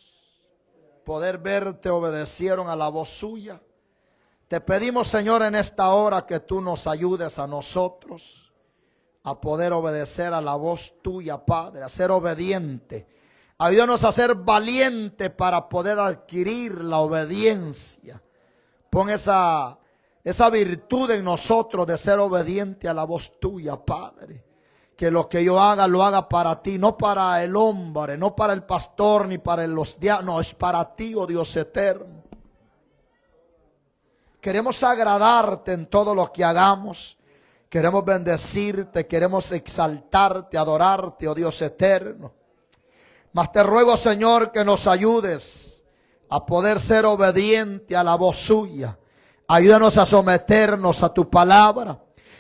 poder verte, obedecieron a la voz suya. Te pedimos, Señor, en esta hora que tú nos ayudes a nosotros a poder obedecer a la voz tuya, Padre, a ser obediente. Ayúdanos a ser valientes para poder adquirir la obediencia. Pon esa virtud en nosotros de ser obediente a la voz tuya, Padre. Que lo que yo haga, lo haga para ti, no para el hombre, no para el pastor, ni para los diablos, no, es para ti, oh Dios eterno. Queremos agradarte en todo lo que hagamos. Queremos bendecirte, queremos exaltarte, adorarte, oh Dios eterno. Mas te ruego, Señor, que nos ayudes a poder ser obediente a la voz suya. Ayúdanos a someternos a tu palabra,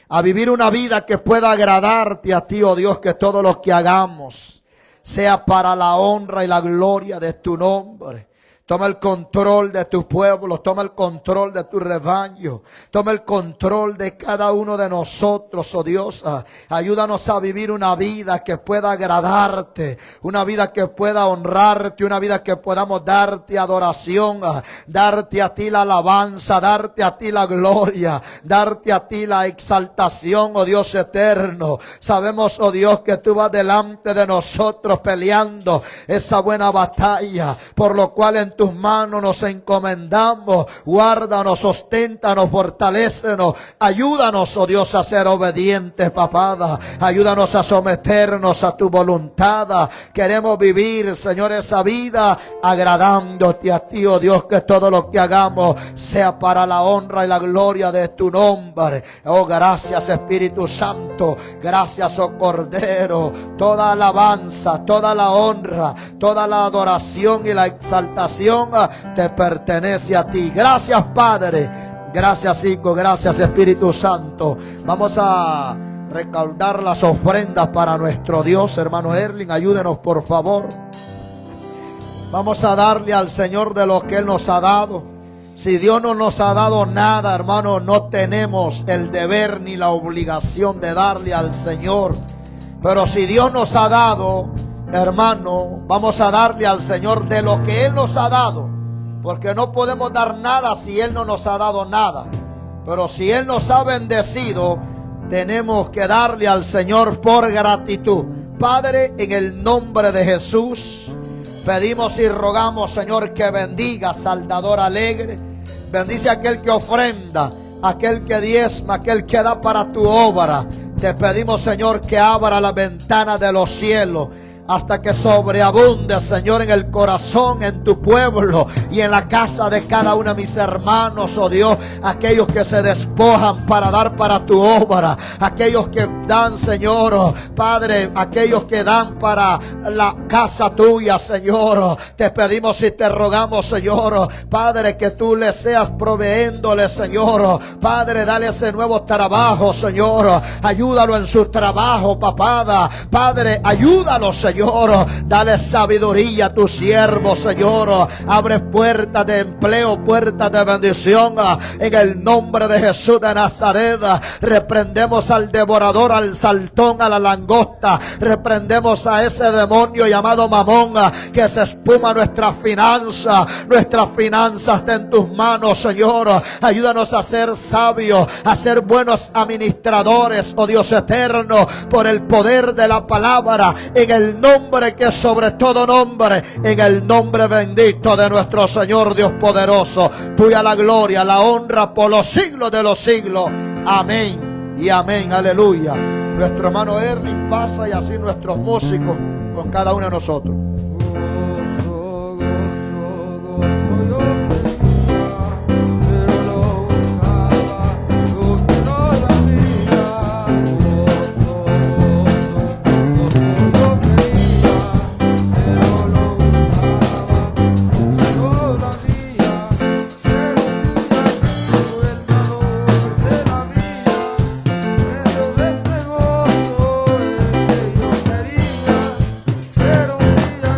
a vivir una vida que pueda agradarte a ti, oh Dios, que todo lo que hagamos sea para la honra y la gloria de tu nombre. Toma el control de tu pueblo, toma el control de tu rebaño, toma el control de cada uno de nosotros, oh Dios. Ayúdanos a vivir una vida que pueda agradarte, una vida que pueda honrarte, una vida que podamos darte adoración, darte a ti la alabanza, darte a ti la gloria, darte a ti la exaltación, oh Dios eterno. Sabemos, oh Dios, que tú vas delante de nosotros peleando esa buena batalla, por lo cual en tus manos nos encomendamos. Guárdanos, sosténtanos, fortalécenos. Ayúdanos, oh Dios, a ser obedientes, papada. Ayúdanos a someternos a tu voluntad. Queremos vivir, Señor, esa vida agradándote a ti, oh Dios, que todo lo que hagamos sea para la honra y la gloria de tu nombre. Oh, gracias, Espíritu Santo. Gracias, oh Cordero. Toda alabanza, toda la honra, toda la adoración y la exaltación te pertenece a ti. Gracias, Padre. Gracias, Hijo. Gracias, Espíritu Santo. Vamos a recaudar las ofrendas para nuestro Dios. Hermano Erling, ayúdenos, por favor. Vamos a darle al Señor de lo que Él nos ha dado. Si Dios no nos ha dado nada, hermano, no tenemos el deber ni la obligación de darle al Señor. Pero si Dios nos ha dado, hermano, vamos a darle al Señor de lo que Él nos ha dado, porque no podemos dar nada si Él no nos ha dado nada. Pero si Él nos ha bendecido, tenemos que darle al Señor por gratitud. Padre, en el nombre de Jesús, pedimos y rogamos, Señor, que bendiga Saldador Alegre. Bendice a aquel que ofrenda, aquel que diezma, aquel que da para tu obra. Te pedimos, Señor, que abra la ventana de los cielos hasta que sobreabunde, Señor, en el corazón, en tu pueblo y en la casa de cada uno de mis hermanos, oh Dios, aquellos que se despojan para dar para tu obra, aquellos que dan, Señor, oh Padre, aquellos que dan para la casa tuya, Señor. Te pedimos y te rogamos, Señor, oh Padre, que tú le seas proveéndole, Señor, oh Padre, dale ese nuevo trabajo, Señor, oh, ayúdalo en su trabajo, papada, Padre, ayúdalo, Señor. Dale sabiduría a tu siervo, Señor. Abre puertas de empleo, puertas de bendición. En el nombre de Jesús de Nazaret, reprendemos al devorador, al saltón, a la langosta. Reprendemos a ese demonio llamado Mamón que se espuma nuestras finanzas. Nuestras finanzas están en tus manos, Señor. Ayúdanos a ser sabios, a ser buenos administradores, oh Dios eterno, por el poder de la palabra, en el nombre que es sobre todo nombre, en el nombre bendito de nuestro Señor Dios poderoso. Tuya la gloria, la honra por los siglos de los siglos. Amén y amén. Aleluya. Nuestro hermano Erling pasa y así nuestros músicos con cada uno de nosotros. Pero un día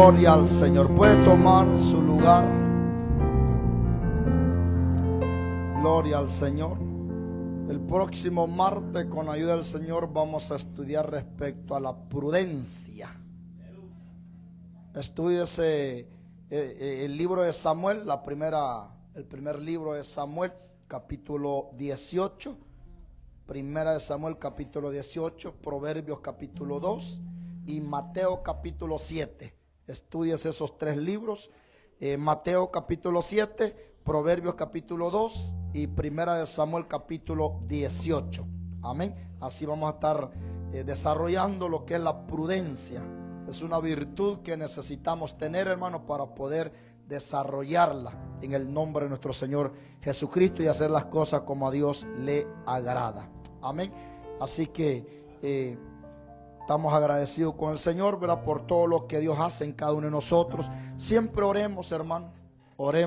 Gloria al Señor. Puede tomar su lugar. Gloria al Señor. El próximo martes, con la ayuda del Señor, vamos a estudiar respecto a la prudencia. Estúdiese el libro de Samuel, el primer libro de Samuel, capítulo 18. Primera de Samuel, capítulo 18, Proverbios, capítulo 2 y Mateo, capítulo 7. Estúdiese esos tres libros. Mateo, capítulo 7, Proverbios, capítulo 2 y Primera de Samuel, capítulo 18. Amén. Así vamos a estar desarrollando lo que es la prudencia. Es una virtud que necesitamos tener, hermano, para poder desarrollarla en el nombre de nuestro Señor Jesucristo y hacer las cosas como a Dios le agrada. Amén. Así que estamos agradecidos con el Señor, ¿verdad?, por todo lo que Dios hace en cada uno de nosotros. Siempre oremos, hermano. Oremos.